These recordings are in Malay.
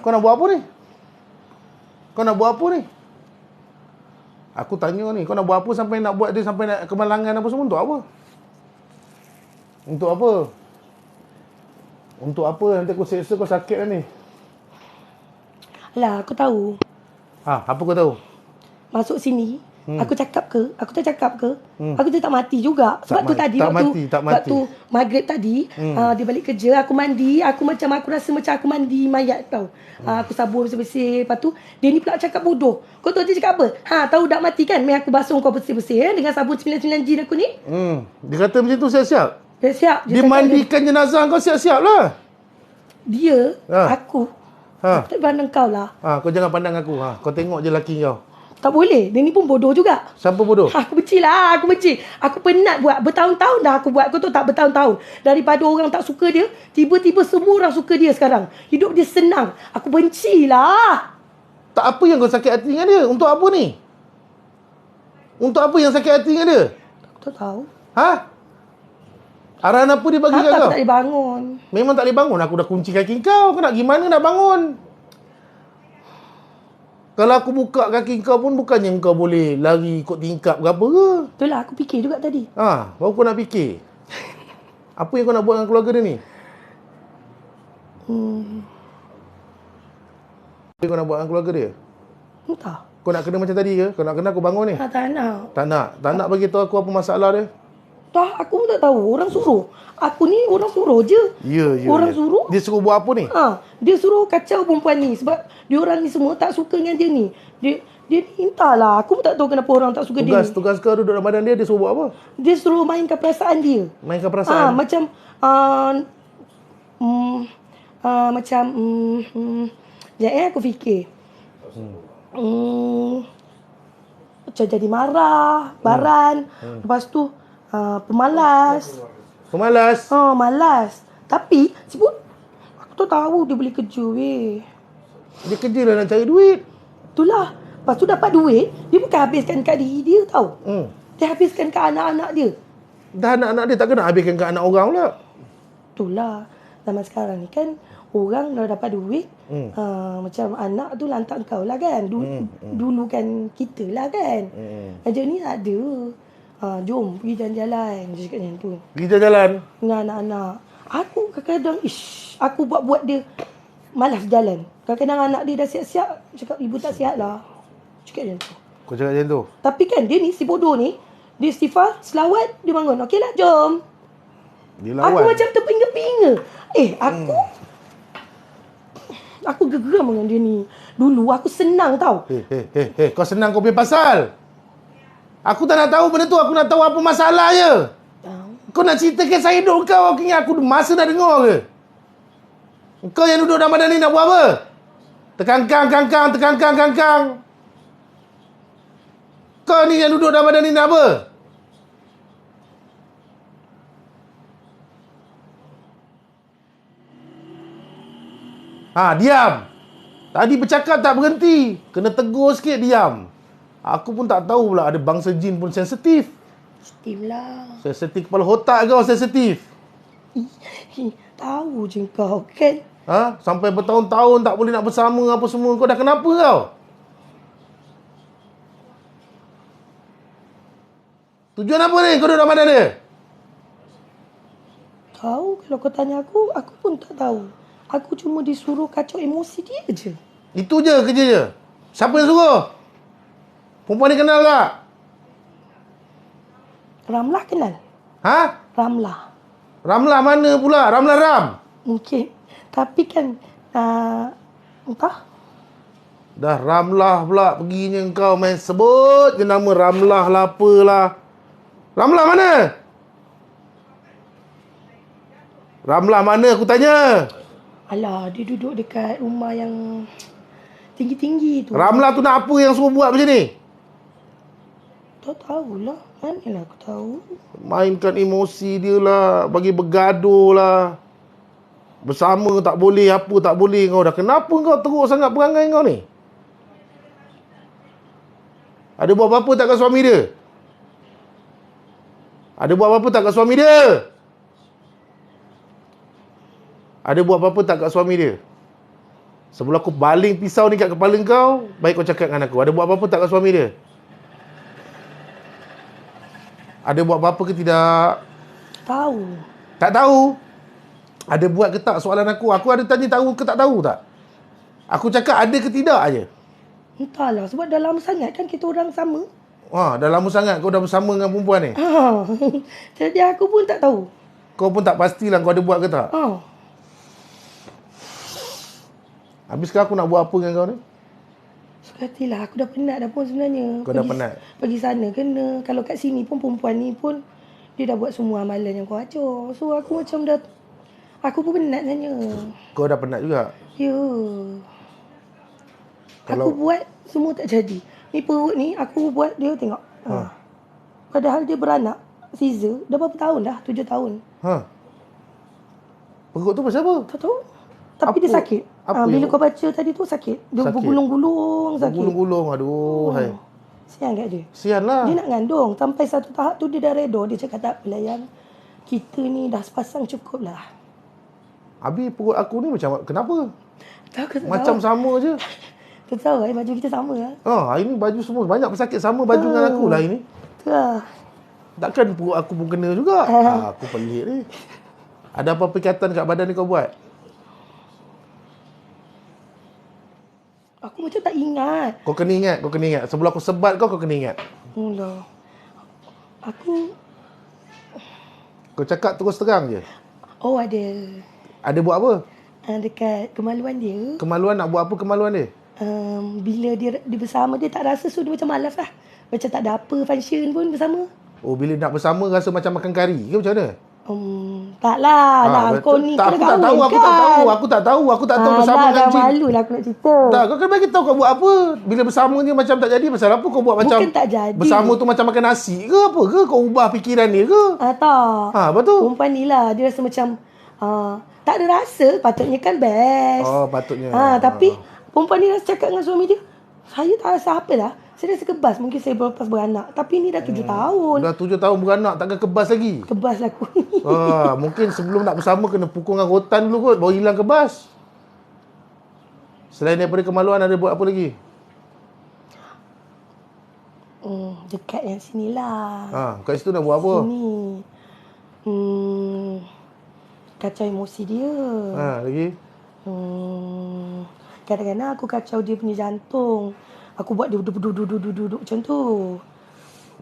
Kau nak buat apa ni? Kau nak buat apa ni? Aku tanya ni, kau nak buat apa sampai nak buat dia sampai nak kemalangan apa semua? Untuk apa? Untuk apa? Untuk apa? Nanti aku seksa kau sakit dah ni. Alah, aku tahu. Apa kau tahu? Masuk sini, aku cakap ke? Aku tak cakap ke? Aku tak mati juga. Sebab tu tadi tak mati. waktu maghrib tadi, dia balik kerja, aku mandi, aku rasa macam aku mandi mayat tau. Aku sabun bersih-bersih. Lepas tu dia ni pula cakap bodoh. Kau tahu dia cakap apa? Tahu dak mati kan? Mari aku basuh kau bersih-bersih dengan sabun 99 jin aku ni. Dia kata macam tu siap-siap. Dia siap. Dia mandikan jenazah kau siap-siap lah. Dia, aku tak pandang kau lah. Kau jangan pandang aku. Kau tengok je laki kau. Tak boleh. Dia ni pun bodoh juga. Siapa bodoh? Aku benci lah. Aku benci. Aku penat buat. Bertahun-tahun dah aku buat. Kau tahu tak, bertahun-tahun. Daripada orang tak suka dia, tiba-tiba semua orang suka dia sekarang. Hidup dia senang. Aku benci lah. Tak apa yang kau sakit hati dengan dia? Untuk apa ni? Untuk apa yang sakit hati dengan dia? Aku tak tahu. Arahan apa dia bagi kat kau? Aku tak boleh bangun. Memang tak boleh bangun. Aku dah kunci kaki kau. Kau nak gimana nak bangun? Kalau aku buka kaki kau pun bukannya kau boleh lari ikut tingkap ke apa ke? Itulah aku fikir juga tadi. Baru kau nak fikir. Apa yang kau nak buat dengan keluarga dia ni? Apa yang kau nak buat dengan keluarga dia? Entah. Kau nak kena macam tadi ke? Kau nak kena aku bangun ni? Tak nak. Tak nak bagi tahu aku apa masalah dia? Tak, aku pun tak tahu. Orang suruh. Aku ni orang suruh je. Ya. Orang suruh. Dia suruh buat apa ni? Dia suruh kacau perempuan ni. Sebab dia orang ni semua tak suka dengan dia ni. Dia ni entahlah. Aku pun tak tahu kenapa orang tak suka dia ni. Tugas kau duduk dalam badan dia, dia suruh buat apa? Dia suruh mainkan perasaan dia. Mainkan perasaan? Macam sekejap aku fikir. Macam jadi marah, baran. Lepas tu pemalas. Pemalas? Malas. Tapi sebut aku tu tahu dia boleh kerja weh. Dia kerja lah nak cari duit. Itulah. Lepas tu dapat duit, dia bukan habiskan kat diri dia tau. Dia habiskan kat anak-anak dia. Dah anak-anak dia takkan nak habiskan kat anak orang pula. Itulah. Zaman sekarang ni kan orang dah dapat duit, macam anak tu lantak kau lah kan. Dulu kan kita lah kan. Macam ni tak ada. Jom pergi jalan-jalan. Dia cakap macam tu. Pergi jalan-jalan? Dengan anak-anak. Aku kadang-kadang, aku buat dia malas jalan. Kadang-kadang anak dia dah siap-siap. Cakap, ibu tak siap lah. Cakap macam tu. Kau cakap macam tu? Tapi kan dia ni, si bodoh ni, dia istighfar, selawat, dia bangun. Okey lah, jom. Dia lawan. Aku macam terpinga-pinga. Aku geram dengan dia ni. Dulu aku senang tau. Kau senang kau punya pasal. Aku tak nak tahu benda tu. Aku nak tahu apa masalah je. Kau nak cerita kisah hidup kau. Aku ingat aku masa dah dengar ke? Kau yang duduk dalam badan ni nak buat apa? Tekangkang. Kau ni yang duduk dalam badan ni nak apa? Diam. Tadi bercakap tak berhenti. Kena tegur sikit, diam. Aku pun tak tahu pula ada bangsa jin pun sensitif. Sensitif lah. Sensitif kepala otak kau sensitif. Tahu je kau kan. Sampai bertahun-tahun tak boleh nak bersama apa semua. Kau dah kenapa kau? Tujuan apa ni kau duduk dalam badan dia? Tahu, kalau kau tanya aku pun tak tahu. Aku cuma disuruh kacau emosi dia je. Itu je kerja je. Siapa yang suruh? Perempuan ni kenal tak? Ramlah kenal. Ramlah. Ramlah mana pula? Ramlah Ram? Mungkin. Tapi kan entah. Dah Ramlah pula perginya kau main sebut je nama Ramlah lah apalah. Ramlah mana? Ramlah mana aku tanya? Alah, dia duduk dekat rumah yang tinggi-tinggi tu. Ramlah tu nak apa yang suruh buat macam ni? Tak tahulah. Manalah aku tahu. Mainkan emosi dia lah. Bagi bergaduh lah. Bersama tak boleh, apa tak boleh kau dah. Kenapa kau teruk sangat perangai kau ni? Ada buat apa-apa tak kat suami dia? Ada buat apa-apa tak kat suami dia? Ada buat apa-apa tak kat suami dia? Sebelum aku baling pisau ni kat kepala kau, baik kau cakap dengan aku. Ada buat apa-apa tak kat suami dia? Ada buat apa-apa ke tidak? Tahu. Tak tahu. Ada buat ke tak soalan aku? Aku ada tanya tahu ke tak tahu tak? Aku cakap ada ke tidak aje. Entahlah, sebab dah lama sangat kan kita orang sama. Dah lama sangat kau dah bersama dengan perempuan ni. Jadi aku pun tak tahu. Kau pun tak pastilah kau ada buat ke tak? Habis sekarang aku nak buat apa dengan kau ni? Sukatilah, aku dah penat dah pun sebenarnya. Kau dah penat? Pergi sana kena. Kalau kat sini pun perempuan ni pun dia dah buat semua amalan yang kau ajar. So aku macam dah, aku pun penat sebenarnya. Kau dah penat juga? Ya. Aku buat semua tak jadi. Ni perut ni aku buat dia tengok. Padahal dia beranak Caesar dah berapa tahun dah? 7 tahun. Perut tu pasal apa? Tak tahu. Tapi dia sakit. Bila kau baca tadi tu sakit. Dia bergulung-gulung sakit. Bergulung-gulung. Aduh. Hai. Sian kat dia. Sian lah. Dia nak ngandung. Sampai satu tahap tu dia dah reda. Dia cakap tak apalah yang kita ni dah sepasang cukup lah. Habis perut aku ni macam kenapa? Tak macam tahu. sama je. Tak tahu baju kita sama lah. Hari ni baju semua banyak pesakit sama baju dengan aku lah ini. Takkan perut aku pun kena juga. Aku pelik ni. Ada apa perikatan kat badan ni kau buat? Aku macam tak ingat. Kau kena ingat. Sebelum aku sebat kau kena ingat. Mula. Aku... Kau cakap terus terang je. Oh, ada. Ada buat apa? Dekat kemaluan dia. Kemaluan nak buat apa kemaluan dia? Bila dia bersama dia tak rasa, so dia macam malas lah. Macam tak ada apa function pun bersama. Oh, bila nak bersama rasa macam makan kari ke macam mana? Taklah. Kau ni tak, kena aku tak tahu bersama dengan Jin. Malu lah aku nak cerita. Tak, kau kena bagi tahu kau buat apa. Bila bersama je macam tak jadi, pasal apa kau buat macam bukan tak jadi. Bersama tu macam makan nasi ke apa ke? Kau ubah fikiran dia ke? Tak. Betul. Perempuan ni lah, dia rasa macam tak ada rasa, patutnya kan best. Patutnya. Tapi perempuan ni rasa cakap dengan suami dia, saya tak rasa apa lah. Saya rasa kebas. Mungkin saya lepas beranak. Tapi ni dah 7 tahun. Dah 7 tahun beranak, takkan kebas lagi? Kebas lah aku. Mungkin sebelum nak bersama kena pukul dengan rotan dulu kot, baru hilang kebas. Selain daripada kemaluan, ada buat apa lagi? Dekat yang sini lah. Kat situ nak buat apa? Sini. Kacau emosi dia. Lagi? Kadang-kadang aku kacau dia punya jantung. Aku buat dia duduk macam tu.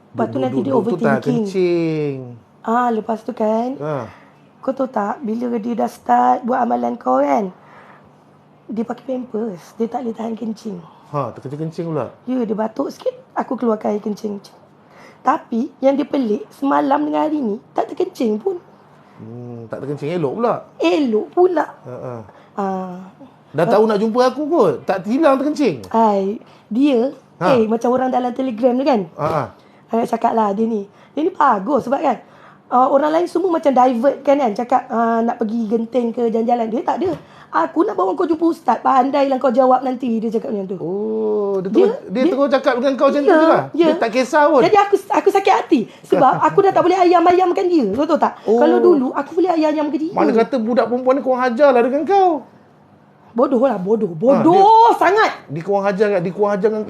Lepas tu nanti dia overthinking. Tu tak kencing. Lepas tu kan. Kau tahu tak, bila dia dah start buat amalan kau kan, dia pakai pampers. Dia tak boleh tahan kencing. Terkencing pula. Ya, dia batuk sikit, aku keluarkan air kencing. Tapi yang dia pelik, semalam dengan hari ni tak terkencing pun. Tak terkencing, elok pula. Elok pula. Dah tahu nak jumpa aku kot. Tak hilang terkencing. Dia macam orang dalam Telegram tu kan. Cakap lah dia ni bagus sebab kan orang lain semua macam divert kan cakap nak pergi genting ke jalan-jalan. Dia tak ada. Aku nak bawa kau jumpa ustaz, pandailah kau jawab nanti, dia cakap macam tu. Dia terus cakap dengan kau macam tu lah. Dia tak kisah pun. Jadi aku sakit hati sebab aku dah tak boleh ayam-ayamkan dia. Kau tahu tak? Kalau dulu aku boleh ayam-ayamkan dia. Mana kata budak perempuan ni kurang hajar lah dengan kau. Bodoh sangat. Dia kurang hajar dengan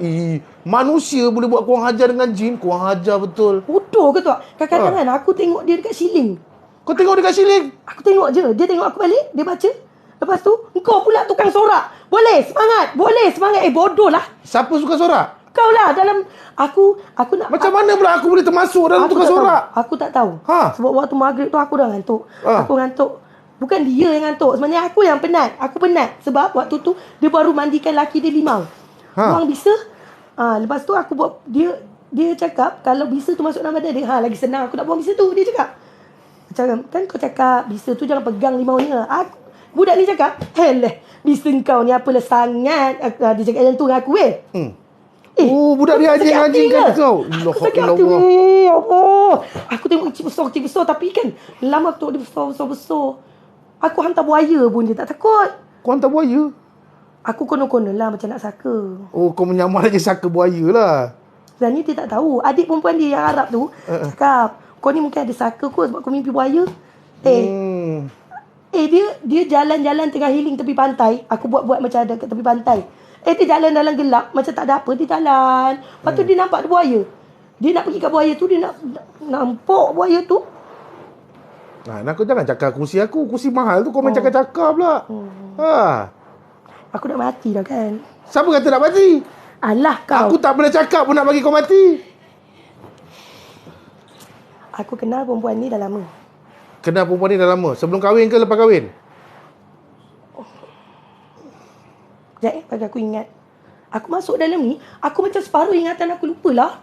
manusia boleh buat kurang hajar dengan jin, kurang hajar betul. Bodoh ke tak? Kadang-kadang kan aku tengok dia dekat siling. Kau tengok dekat siling? Aku tengok je. Dia tengok aku balik, dia baca. Lepas tu, engkau pula tukang sorak. Boleh, semangat. Bodoh lah. Siapa suka sorak? Kau lah dalam aku nak. Macam mana pula aku boleh termasuk dalam tukang sorak? Aku tak tahu. Sebab waktu maghrib tu aku dah ngantuk. Aku ngantuk. Bukan dia yang ngantuk. Sebenarnya aku yang penat. Aku penat. Sebab waktu tu, dia baru mandikan laki dia limau. Buang bisa. Lepas tu aku buat, dia cakap, kalau bisa tu masuk dalam badan dia, lagi senang aku nak buang bisa tu. Dia cakap. Macam, kan kau cakap, bisa tu jangan pegang limau ni. Budak ni cakap, bisa kau ni apalah sangat. Dia cakap yang tu dengan aku budak dia anjing-anjingkan kau. Aku sakit hati. Allah. Aku tengok kecil besar. Tapi kan, lama aku tengok dia besar. Aku hantar buaya pun dia tak takut. Kau hantar buaya? Aku konon-konon lah macam nak saka. Kau menyamar lagi saka buaya lah. Sebenarnya dia tak tahu. Adik perempuan dia yang Arab tu cakap, kau ni mungkin ada saka kot sebab kau mimpi buaya. Dia jalan-jalan tengah healing tepi pantai. Aku buat macam ada kat tepi pantai. Dia jalan dalam gelap. Macam tak ada apa. Dia jalan. Lepas tu dia nampak ada buaya. Dia nak pergi kat buaya tu. Dia nak nampak buaya tu. Kau jangan cakap kursi aku. Kursi mahal tu kau main cakap-cakap pula. Aku nak mati dah kan. Siapa kata nak mati? Alah kau. Aku tak pernah cakap pun nak bagi kau mati. Aku kenal perempuan ni dah lama. Kenal perempuan ni dah lama? Sebelum kahwin ke lepas kahwin? Sekejap bagi aku ingat. Aku masuk dalam ni, aku macam separuh ingatan aku lupalah.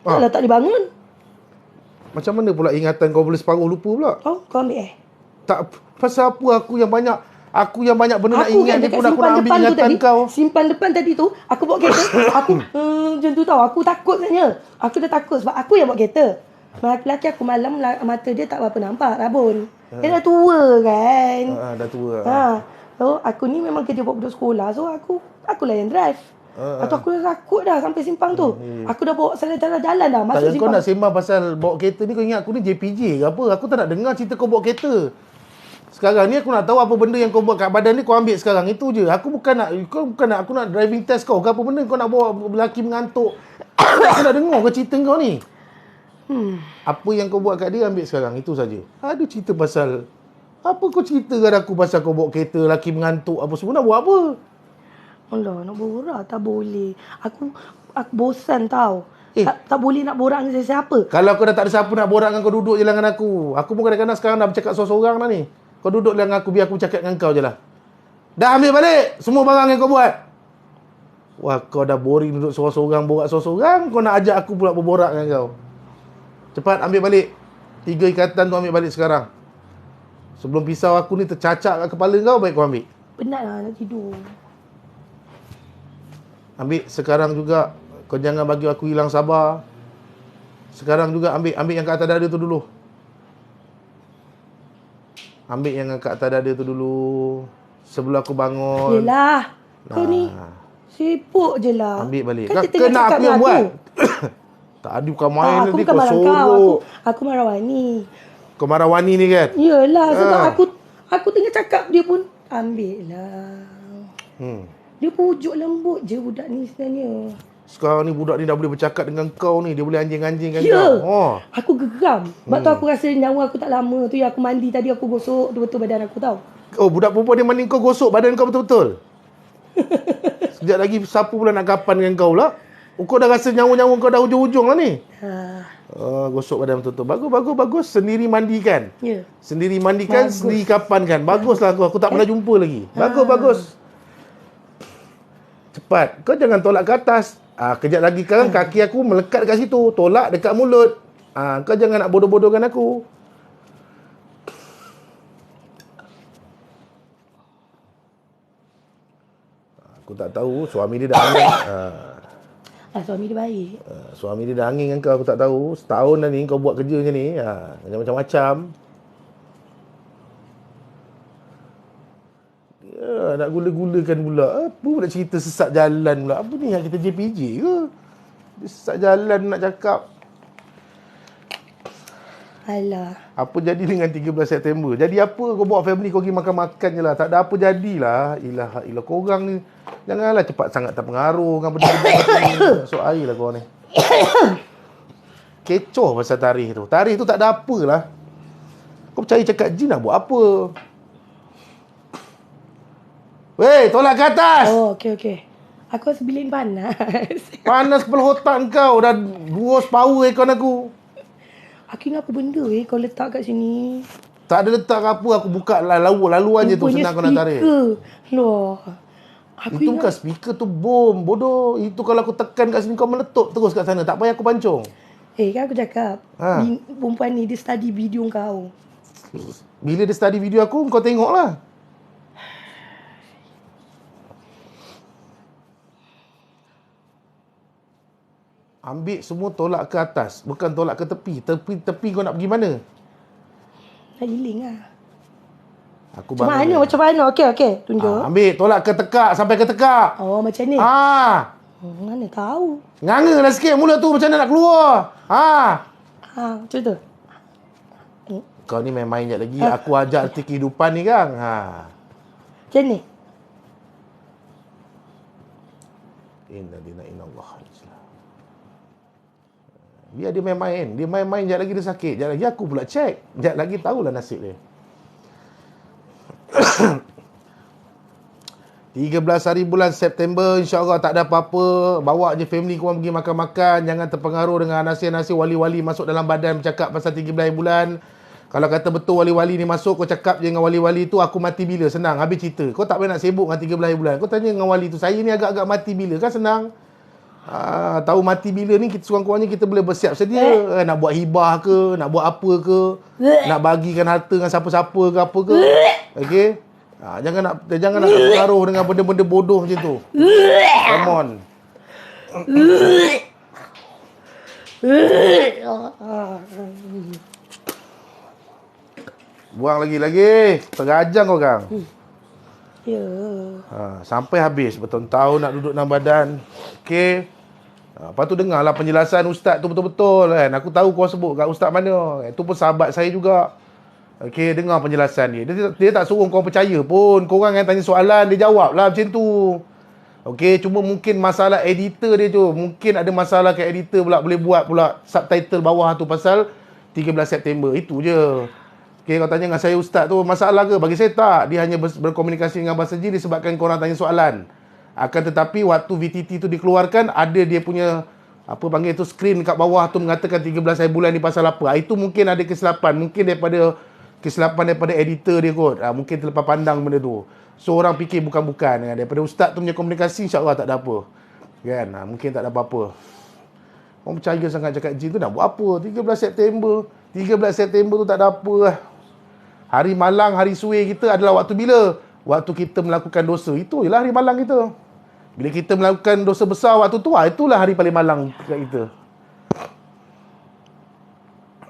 Alah tak boleh bangun. Macam mana pula ingatan kau boleh separuh lupa pula? Kau ambil Tak, pasal apa aku yang banyak benda nak ingat ni pun aku nak ambil ingatan tadi, kau. simpan depan tadi tu, aku bawa kereta. Aku macam tu tau. Aku takut sebenarnya. Aku dah takut sebab aku yang bawa kereta. Lelaki aku malam mata dia tak berapa nampak, rabun. Dia dah tua kan. Dah tua. So aku ni memang kerja buat budak sekolah. So akulah yang drive. Atau aku dah takut dah sampai simpang tu. Aku dah bawa salah jalan dah masuk simpang. Kau nak sembang pasal bawa kereta ni, kau ingat aku ni JPJ ke apa? Aku tak nak dengar cerita kau bawa kereta. Sekarang ni aku nak tahu apa benda yang kau buat kat badan ni, kau ambil sekarang. Itu je. Aku bukan nak aku nak driving test kau ke apa benda kau nak bawa lelaki mengantuk. Aku nak dengar kau cerita kau ni. Apa yang kau buat kat dia ambil sekarang. Itu saja. Ada cerita pasal apa kau cerita kat aku pasal kau bawa kereta lelaki mengantuk apa semua, nak buat apa? Alah, nak borak tak boleh. Aku bosan tau. Tak boleh nak borak dengan siapa. Kalau kau dah tak ada siapa nak borak dengan kau, duduk je dengan aku. Aku pun kadang-kadang sekarang dah bercakap seorang-seorang dah ni. Kau duduk dengan aku, biar aku cakap dengan kau je lah. Dah ambil balik semua barang yang kau buat. Wah, kau dah boring duduk seorang-seorang, borak seorang-seorang. Kau nak ajak aku pula berborak dengan kau. Cepat ambil balik 3 ikatan tu, ambil balik sekarang. Sebelum pisau aku ni tercacak kat kepala kau, baik kau ambil. Penat lah nak tidur. Ambil sekarang juga. Kau jangan bagi aku hilang sabar. Sekarang juga ambil yang kat atas dada tu dulu. Ambil yang kat atas dada tu dulu. Sebelum aku bangun. Yelah, kau ni sibuk je lah. Ambil balik. Kan Kena aku yang buat. Tak ada bukan main nanti kau sorok. Aku marah Wani. Kau marah Wani ni kan? Yelah, sebab aku tengah cakap dia pun ambil lah. Dia pujuk lembut je budak ni sebenarnya. Sekarang ni budak ni dah boleh bercakap dengan kau ni. Dia boleh anjing-anjingkan kau. Aku geram. Sebab tu aku rasa nyawa aku tak lama. Tu yang aku mandi tadi, aku gosok betul-betul badan aku tau. Oh, budak perempuan dia mandi kau, gosok badan kau betul-betul? Sekejap lagi siapa pula nak kapan dengan kau pula? Kau dah rasa nyawa-nyawa kau dah hujung-hujung lah ni. Gosok badan betul-betul. Bagus. Sendiri mandikan. Sendiri mandikan, sendiri kapankan. Baguslah aku tak pernah jumpa lagi. Bagus. Cepat. Kau jangan tolak ke atas. Kejap lagi sekarang kaki aku melekat dekat situ. Tolak dekat mulut. Kau jangan nak bodoh-bodohkan aku. Aku tak tahu suami dia dah angin. Suami dia baik. Suami dia dah angin dengan kau, aku tak tahu. Setahun dah ni kau buat kerja macam ni. Macam-macam. Nak gula-gulakan pula. Apa pula cerita sesat jalan pula. Apa ni yang kita JPJ ke? Dia sesat jalan nak cakap. Alah. Apa jadi dengan 13 September? Jadi apa kau bawa family kau pergi makan-makan je lah. Tak ada apa jadilah. Ilah korang ni. Janganlah cepat sangat terpengaruh dengan benda-benda ni. Masuk air lah korang ni. Kecoh pasal tarikh tu. Tarikh tu tak ada apalah. Kau percaya cakap jin nak buat apa? Weh, tolak ke atas! Okey. Aku rasa bilik panas. Panas kepala otak kau. Dah 2 power aircon aku. Aku ingat apa benda kau letak kat sini. Tak ada letak apa. Aku buka laluan je tu. Senang kau nak tarik. Loh. Itu bukan speaker tu, bom. Bodoh. Itu kalau aku tekan kat sini, kau meletup terus kat sana. Tak payah aku pancung. Kan aku cakap. Perempuan ni dia study video kau. Bila dia study video aku, kau tengoklah. Ambil semua, tolak ke atas. Bukan tolak ke tepi. Tepi kau nak pergi mana? Nak healing lah. Macam mana? Okey. Tunjuk. Ambil, tolak ke tekak. Sampai ke tekak. Macam ni? Mana tahu. Nganga lah sikit mulut tu. Macam mana nak keluar? Macam tu. Kau ni main-main je lagi. Aku ajak arti kehidupan ni, Kang. Macam ni? Inna Allah. Biar dia main-main. Dia main-main, sekejap lagi dia sakit. Sekejap lagi aku pula check. Sekejap lagi tahulah nasib dia. 13 hari bulan September, insyaAllah tak ada apa-apa. Bawa je family korang pergi makan-makan. Jangan terpengaruh dengan nasi-nasi wali-wali masuk dalam badan bercakap pasal 13 hari bulan. Kalau kata betul wali-wali ni masuk, kau cakap je dengan wali-wali tu, aku mati bila? Senang, habis cerita. Kau tak payah nak sibuk dengan 13 hari bulan. Kau tanya dengan wali tu, saya ni agak-agak mati bila? Kan senang. Tahu mati bila ni, kita sekurang-kurangnya kita boleh bersiap sedia. Nak buat hibah ke, nak buat apa ke, nak bagikan harta dengan siapa-siapa ke apa ke. Okey? Jangan nak terpengaruh dengan benda-benda bodoh macam tu. Come on. Buang lagi. Terajang kau, Kang. Ya. Sampai habis bertahun-tahun nak duduk dalam badan. Okey. Lepas tu dengarlah penjelasan ustaz tu betul-betul kan. Aku tahu kau sebut kat ustaz mana. Itu pun sahabat saya juga. Okey, dengar penjelasan dia. Dia tak suruh kau percaya pun. Korang yang tanya soalan, dia jawab lah macam tu. Okey, cuma mungkin masalah editor dia tu. Mungkin ada masalah kat editor pula. Boleh buat pula subtitle bawah tu pasal 13 September. Itu je. Okey, kau tanya dengan saya ustaz tu, masalah ke? Bagi saya tak. Dia hanya berkomunikasi dengan bahasa jin disebabkan korang tanya soalan. Akan tetapi waktu VTT tu dikeluarkan, ada dia punya apa panggil tu skrin kat bawah tu mengatakan 13 hari bulan ni pasal apa. Itu mungkin ada kesilapan. Mungkin kesilapan daripada editor dia kot. Mungkin terlepas pandang benda tu. So orang fikir bukan-bukan. Daripada ustaz tu punya komunikasi, insyaAllah tak ada apa. Kan? Mungkin tak ada apa-apa. Orang percaya sangat cakap jin tu nak buat apa? 13 September. 13 September tu tak ada apa lah. Hari malang, hari suwe kita adalah waktu bila? Waktu kita melakukan dosa. Itu ialah hari malang kita. Bila kita melakukan dosa besar waktu tu, itulah hari paling malang kat kita.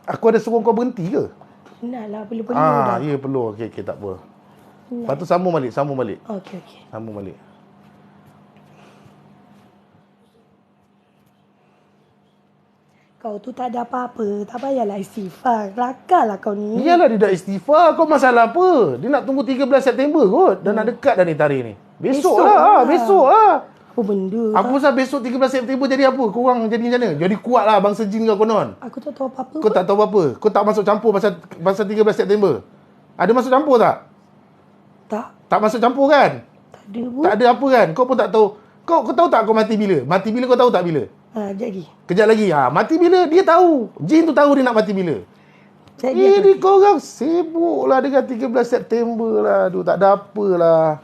Aku ada suruh kau berhenti ke? Nak lah, perlu dah. Ya perlu. Okey, tak apa. Lepas tu sambung balik. Okey. Sambung balik. Kau tu tak ada apa-apa. Tak payahlah istighfar. Lakarlah kau ni. Iyalah dia dah istighfar. Kau masalah apa? Dia nak tunggu 13 September kot. Dah nak dekat dah ni tarikh ni. Besok lah. Apa benda? Apa pasal besok 13 September jadi apa? Korang jadi macam mana? Jadi kuat lah bangsa jin kau konon. Aku tak tahu apa-apa. Kau tak tahu apa? Kau tak masuk campur pasal 13 September? Ada masuk campur tak? Tak. Tak masuk campur kan? Tak ada pun. Tak ada apa kan? Kau pun tak tahu. Kau tahu tak kau mati bila? Mati bila kau tahu tak bila? Kejap lagi. Mati bila? Dia tahu. Jin tu tahu dia nak mati bila. Ini korang sibuk lah dengan 13 September lah. Aduh, tak ada apa lah.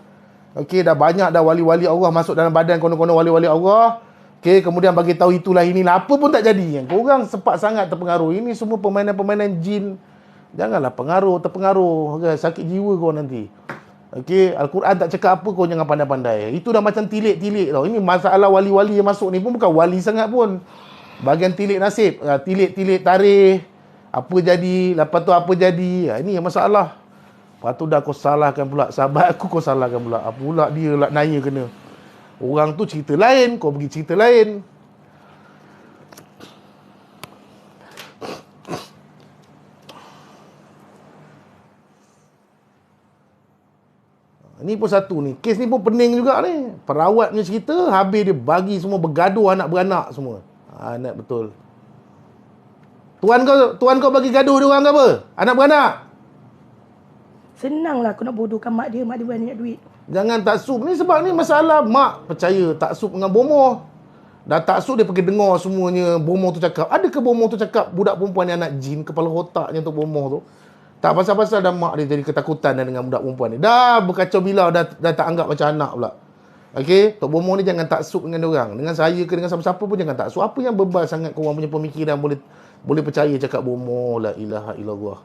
Okey, dah banyak dah wali-wali Allah masuk dalam badan konon-konon wali-wali Allah. Okey, kemudian bagi tahu itulah inilah. Apa pun tak jadi. Korang sempat sangat terpengaruh. Ini semua permainan-permainan jin. Janganlah terpengaruh. Okay, sakit jiwa kau nanti. Okey, Al-Quran tak cakap apa, kau jangan pandai-pandai. Itu dah macam tilik-tilik tau. Ini masalah wali-wali yang masuk ni pun bukan wali sangat pun. Bahagian tilik nasib, tilik-tilik tarikh. Apa jadi, lepas tu apa jadi. Ini yang masalah. Lepas tu dah kau salahkan pula sahabat aku, kau salahkan pula. Apa pula dia lah naya kena. Orang tu cerita lain, kau pergi cerita lain. Ni pun satu ni. Kes ni pun pening juga ni. Perawat punya cerita, habis dia bagi semua bergaduh anak beranak semua. Anak betul. Tuan kau bagi gaduh dia orang ke apa? Anak beranak? Senanglah aku nak bodohkan mak dia banyak duit. Jangan taksub. Ni sebab ni masalah mak percaya taksub dengan bomoh. Dah taksub dia pergi dengar semuanya bomoh tu cakap. Adakah bomoh tu cakap budak perempuan ni anak jin, kepala otaknya tu bomoh tu? Tak pasal-pasal dah mak dia jadi ketakutan dengan budak perempuan ni. Dah berkacau bilau, dah tak anggap macam anak pula. Okey, Tok Bomoh ni jangan taksub dengan orang. Dengan saya ke dengan siapa-siapa pun jangan taksub. Apa yang bebal sangat korang punya pemikiran boleh percaya cakap bomoh, la ilaha illallah.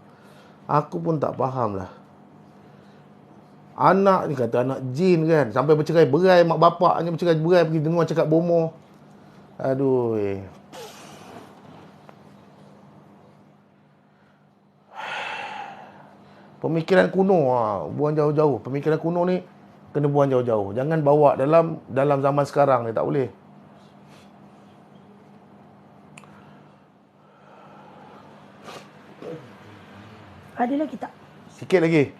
Aku pun tak faham lah. Anak ni kata anak jin kan, sampai bercerai berai, mak bapaknya bercerai berai pergi dengar cakap bomoh. Aduh. Pemikiran kuno, buang jauh-jauh. Pemikiran kuno ni kena buang jauh-jauh. Jangan bawa dalam zaman sekarang ni, tak boleh. Ada lagi tak? Sikit lagi.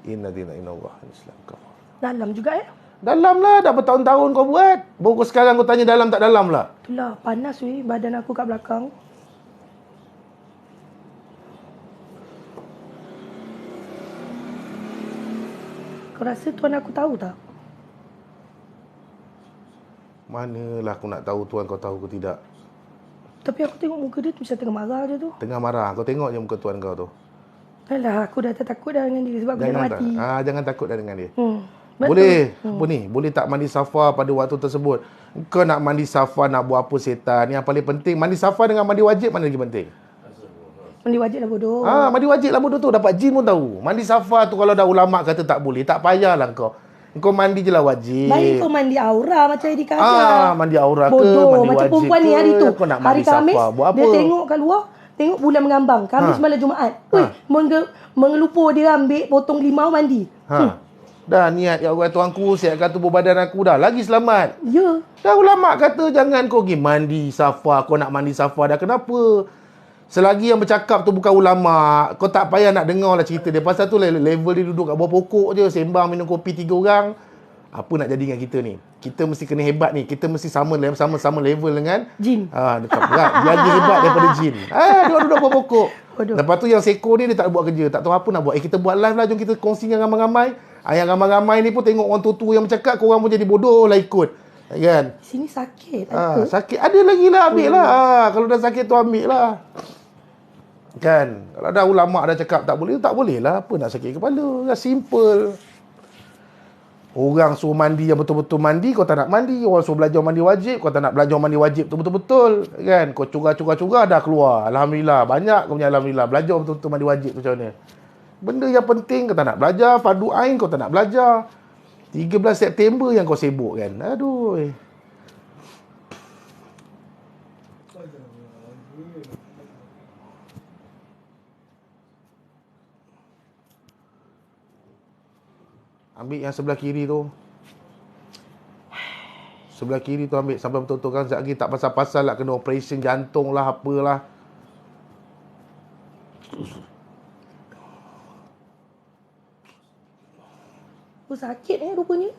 Inna Allah Islam kau. Dalam juga ya? Dalam lah, dah bertahun-tahun kau buat. Baru sekarang kau tanya dalam tak dalam lah. Itulah, panas weh badan aku kat belakang. Kau rasa tuan aku tahu tak? Manalah aku nak tahu tuan kau tahu ke tidak. Tapi aku tengok muka dia tu macam tengah marah je tu. Tengah marah. Kau tengok je muka tuan kau tu. Alah, aku dah takut dah dengan dia sebab aku nak mati. Jangan takut dah dengan dia. Betul. Boleh. Apa ni? Boleh tak mandi safa pada waktu tersebut? Kau nak mandi safa nak buat apa setan? Yang paling penting mandi safa dengan mandi wajib mana lagi penting? Mandi wajib lah bodoh. Mandi wajib lah bodoh tu. Dapat jin pun tahu. Mandi safa tu kalau dah ulama kata tak boleh, tak payahlah kau. Kau mandi je lah wajib. Baik kau mandi aura macam Edi Kaja. Mandi aura bodoh. ke, mandi Macam wajib perempuan ke, ni hari tu. kau nak Hari mandi Khamis, safa, buat apa? dia tengok kat luar, tengok bulan mengambang. Khamis malam Jumaat. Mengelupur dia ambil potong limau mandi. Dah niat ya Allah tuanku, siapkan tubuh badan aku dah. Lagi selamat. Ya. Dah ulama kata jangan kau pergi mandi safa. Kau nak mandi safa dah. Kenapa? Selagi yang bercakap tu bukan ulama, kau tak payah nak dengar lah cerita dia. Pasal tu level dia duduk kat bawah pokok je, sembang minum kopi 3 orang. Apa nak jadi dengan kita ni? Kita mesti kena hebat ni. Kita mesti sama level dengan jin. Dekat berat. Dia lagi hebat daripada jin. Dia duduk bawah pokok. Lepas tu yang seko dia tak buat kerja. Tak tahu apa nak buat. Kita buat live lah. Jom kita kongsi dengan ramai-ramai. Yang ramai-ramai ni pun tengok orang tua-tua yang bercakap, korang pun jadi bodoh lah ikut. Kan? Sini sakit. Sakit. Ada lagi lah, ambil lah. Kalau dah sakit tu ambil lah. Kan? Kalau dah ulama' dah cakap tak boleh lah. Apa nak sakit kepala? Dah simple. Orang suruh mandi yang betul-betul mandi, kau tak nak mandi. Orang suruh belajar mandi wajib, kau tak nak belajar mandi wajib tu betul-betul. Kan? Kau curah dah keluar. Alhamdulillah. Banyak kau punya Alhamdulillah. Belajar betul-betul mandi wajib tu macam mana. Benda yang penting kau tak nak belajar. Fardu Ain kau tak nak belajar. 13 September yang kau sibuk kan. Aduh. Ambil yang sebelah kiri tu. Sebelah kiri tu ambil sampai betul-betul kan. Sekejap lagi tak pasal-pasal lah kena operation jantung lah apalah. Sakit rupanya.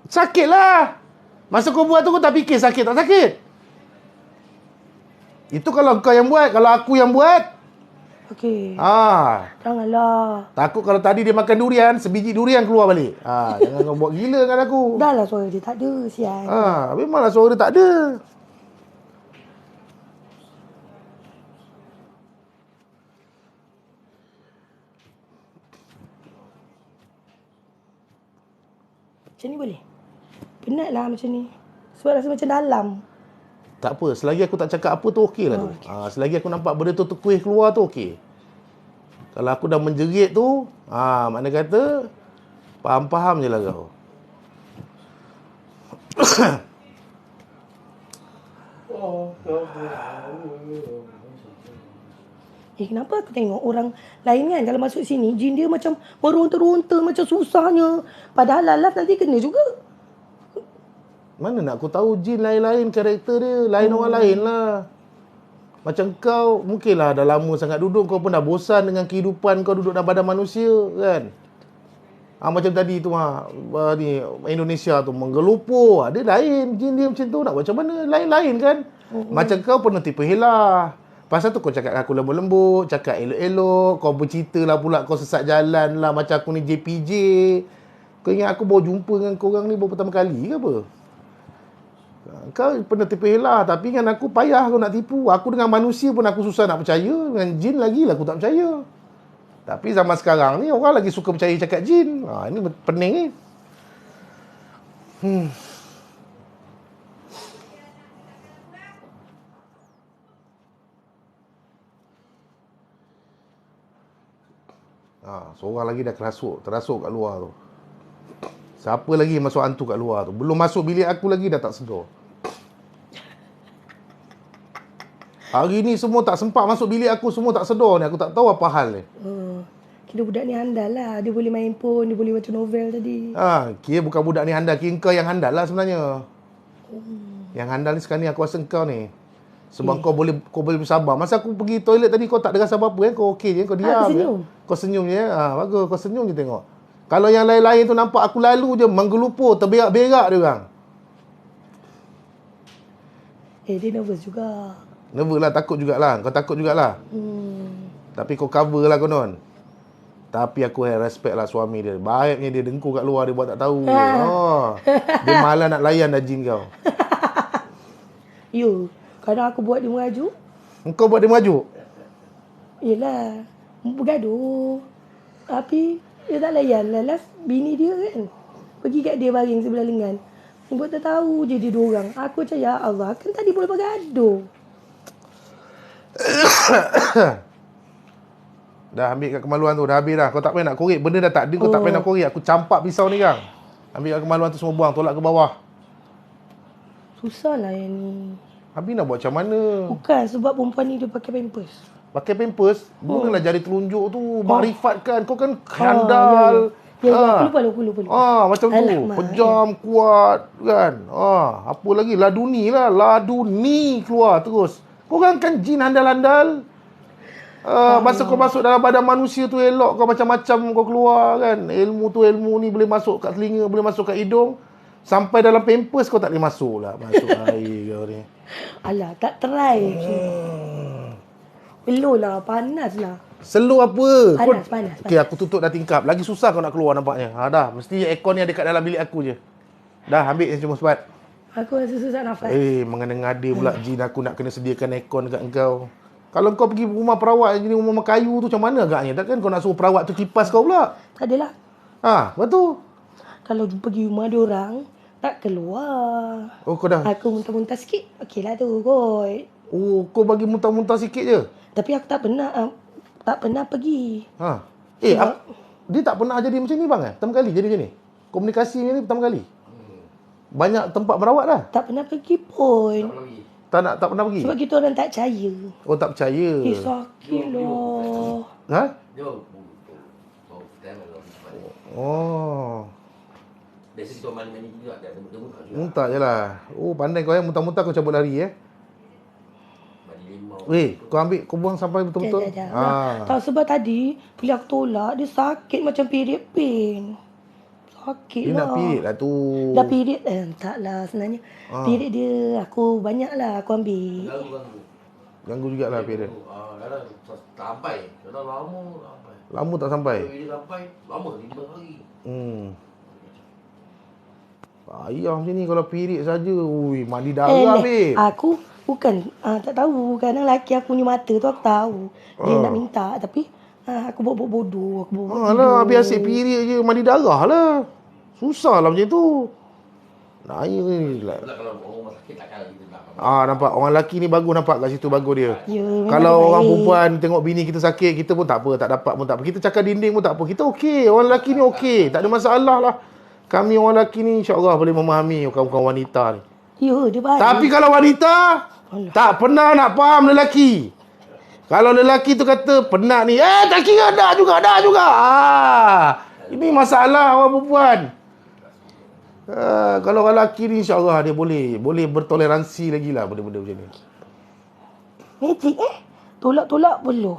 Sakit lah. Masa kau buat tu kau tak fikir sakit tak sakit. Itu kalau kau yang buat. Kalau aku yang buat. Okey. Janganlah. Takut kalau tadi dia makan durian, sebiji durian keluar balik. Jangan kau buat gila dengan aku. Dah lah suara dia tak ada, sial. Memanglah suara dia tak ada. Macam ni boleh? Penat lah macam ni. Sebab rasa macam dalam. Tak apa. Selagi aku tak cakap apa tu okey lah tu. Selagi aku nampak benda tu kuih keluar tu okey. Kalau aku dah menjerit tu, mana kata, faham-faham je lah kau. Kenapa aku tengok orang lain kan kalau masuk sini, jin dia macam meronta-ronta, macam susahnya. Padahal lalaf nanti kena juga. Mana nak aku tahu jin lain-lain karakter dia. Lain orang lain lah. Macam kau, mungkinlah dah lama sangat duduk, kau pun dah bosan dengan kehidupan kau duduk dalam badan manusia kan. Macam tadi tu ni Indonesia tu menggelupur. Dia lain, jin dia macam tu nak buat macam mana? Lain-lain kan. Macam kau pernah tipu helah. Pasal tu kau cakap aku lembut-lembut, cakap elok-elok, kau bercerita lah pula kau sesat jalan lah macam aku ni JPJ. Kau ingat aku baru jumpa dengan korang ni baru pertama kali ke apa? Kau pernah tipu helah, tapi dengan aku payah kau nak tipu. Aku dengan manusia pun aku susah nak percaya, dengan jin lagi lah aku tak percaya. Tapi zaman sekarang ni orang lagi suka percaya cakap jin. Ini pening ni. Seorang lagi dah terasuk kat luar tu. Siapa lagi masuk hantu kat luar tu? Belum masuk bilik aku lagi dah tak sedar. Hari ni semua tak sempat masuk bilik aku, semua tak sedar ni. Aku tak tahu apa hal ni. Kira budak ni handal lah. Dia boleh main phone, dia boleh baca novel tadi. Kira bukan budak ni handal. Kira kau yang handal lah sebenarnya. Yang handal ni sekarang ni aku rasa kau ni. Sebab kau boleh bersabar. Masa aku pergi toilet tadi kau tak ada rasa apa-apa kan? Kau okey je, kau diam aku je. senyum. Kau senyum je. Bagus, kau senyum je tengok. Kalau yang lain-lain tu nampak aku lalu je menggelupur, terberak-berak dia orang. Dia nervous juga. Nervous lah, takut jugalah. Kau takut jugalah. Tapi kau cover lah konon. Tapi aku respect lah suami dia. Baiknya dia dengkur kat luar, dia buat tak tahu. Dia malah nak layan dah jin kau. Yo, kadang aku buat dia merajuk. Engkau buat dia merajuk? Yelah, bergaduh. Tapi dia tak layan lah. Last bini dia kan pergi kat dia baring sebelah lengan. Buat tak tahu je dia dua orang. Aku macam ya Allah, kan tadi boleh bergaduh. Dah ambil kat kemaluan tu, dah habis dah. Kau tak payah nak korek. Benda dah tak ada, kau tak payah nak korek. Aku campak pisau ni kan. Ambil kat kemaluan tu semua buang, tolak ke bawah. Susah lah yang ni. Habis nak buat macam mana? Bukan sebab perempuan ni dia pakai pampers. Pakai pampers, gunalah jari telunjuk tu. Makrifat kan, kau kan handal. Ya, aku lupa. Macam tu. Pejam, kuat kan. Apa lagi? Laduni lah. Laduni keluar terus. Kau kan jin handal-handal. Masa kau masuk dalam badan manusia tu elok, kau macam-macam kau keluar kan. Ilmu ni boleh masuk kat telinga, boleh masuk kat hidung. Sampai dalam pampers kau tak boleh masuk lah. Masuk air kau ni. Alah, tak try. Belum lah, panas lah. Selu apa? Panas. Okey, aku tutup dah tingkap. Lagi susah kau nak keluar nampaknya. Dah, mesti aircon ni ada kat dalam bilik aku je. Dah, ambil yang cuma sebat. Aku rasa susah nafas. Mengada-ngada pula jin aku nak kena sediakan aircon dekat engkau. Kalau kau pergi rumah perawat yang jenis rumah kayu tu macam mana agaknya? Takkan kau nak suruh perawat tu kipas kau pula? Tak adalah. Betul. Kalau pergi rumah dia orang, tak keluar. Kau dah. Aku muntah-muntah sikit, okeylah tu kot. Kau bagi muntah-muntah sikit je. Tapi aku tak pernah pergi. Dia tak pernah jadi macam ni bang Pertama kali jadi macam ni. Komunikasi ni pertama kali. Banyak tempat merawat dah. Tak pernah pergi pun. Tak pernah pergi. Sebab kita orang tak percaya. Tak percaya. Sakit lah. Biasa kita mandi-mandi juga ada demut-demut juga. Muntah je lah. Pandai kau muntah-muntah kau cabut lari Mandi limau. Kau buang sampai betul-betul. Tahu sebab tadi bila aku tolak dia sakit macam period pain. Sakit dia lah. nak period lah tu. Dah period tak lah sebenarnya. Period dia aku banyak lah aku ambil. Ganggu jugalah period. Kadang tak sampai. Kadang lama sampai. Lama tak sampai. Bila sampai lama 5 hari. Ayah macam ni kalau period saja. Mandi darah babe. Aku bukan tak tahu. Kadang lelaki aku ni mata tu aku tahu. Dia nak minta tapi aku buat bodoh. Aku buat Alah, biasa period je mandi darah lah. Susah lah macam tu. Naya ni lah. Kalau orang sakit takkan kita nak. Nampak orang lelaki ni bagus nampak kat situ bagus dia. Ya, kalau orang perempuan tengok bini kita sakit, kita pun tak apa, tak dapat pun tak apa. Kita cakap dinding pun tak apa. Kita okey. Orang lelaki ni okey. Tak ada masalah lah. Kami orang lelaki ni insya-Allah boleh memahami kawan-kawan wanita ni. Ya, dia baik. Tapi kalau wanita tak pernah nak faham lelaki. Kalau lelaki tu kata penat ni, tak kira dah juga. Ini masalah orang perempuan. Kalau orang lelaki ni insya-Allah dia boleh bertoleransi lagi lah benda-benda macam ni. Magic tolak-tolak perlu.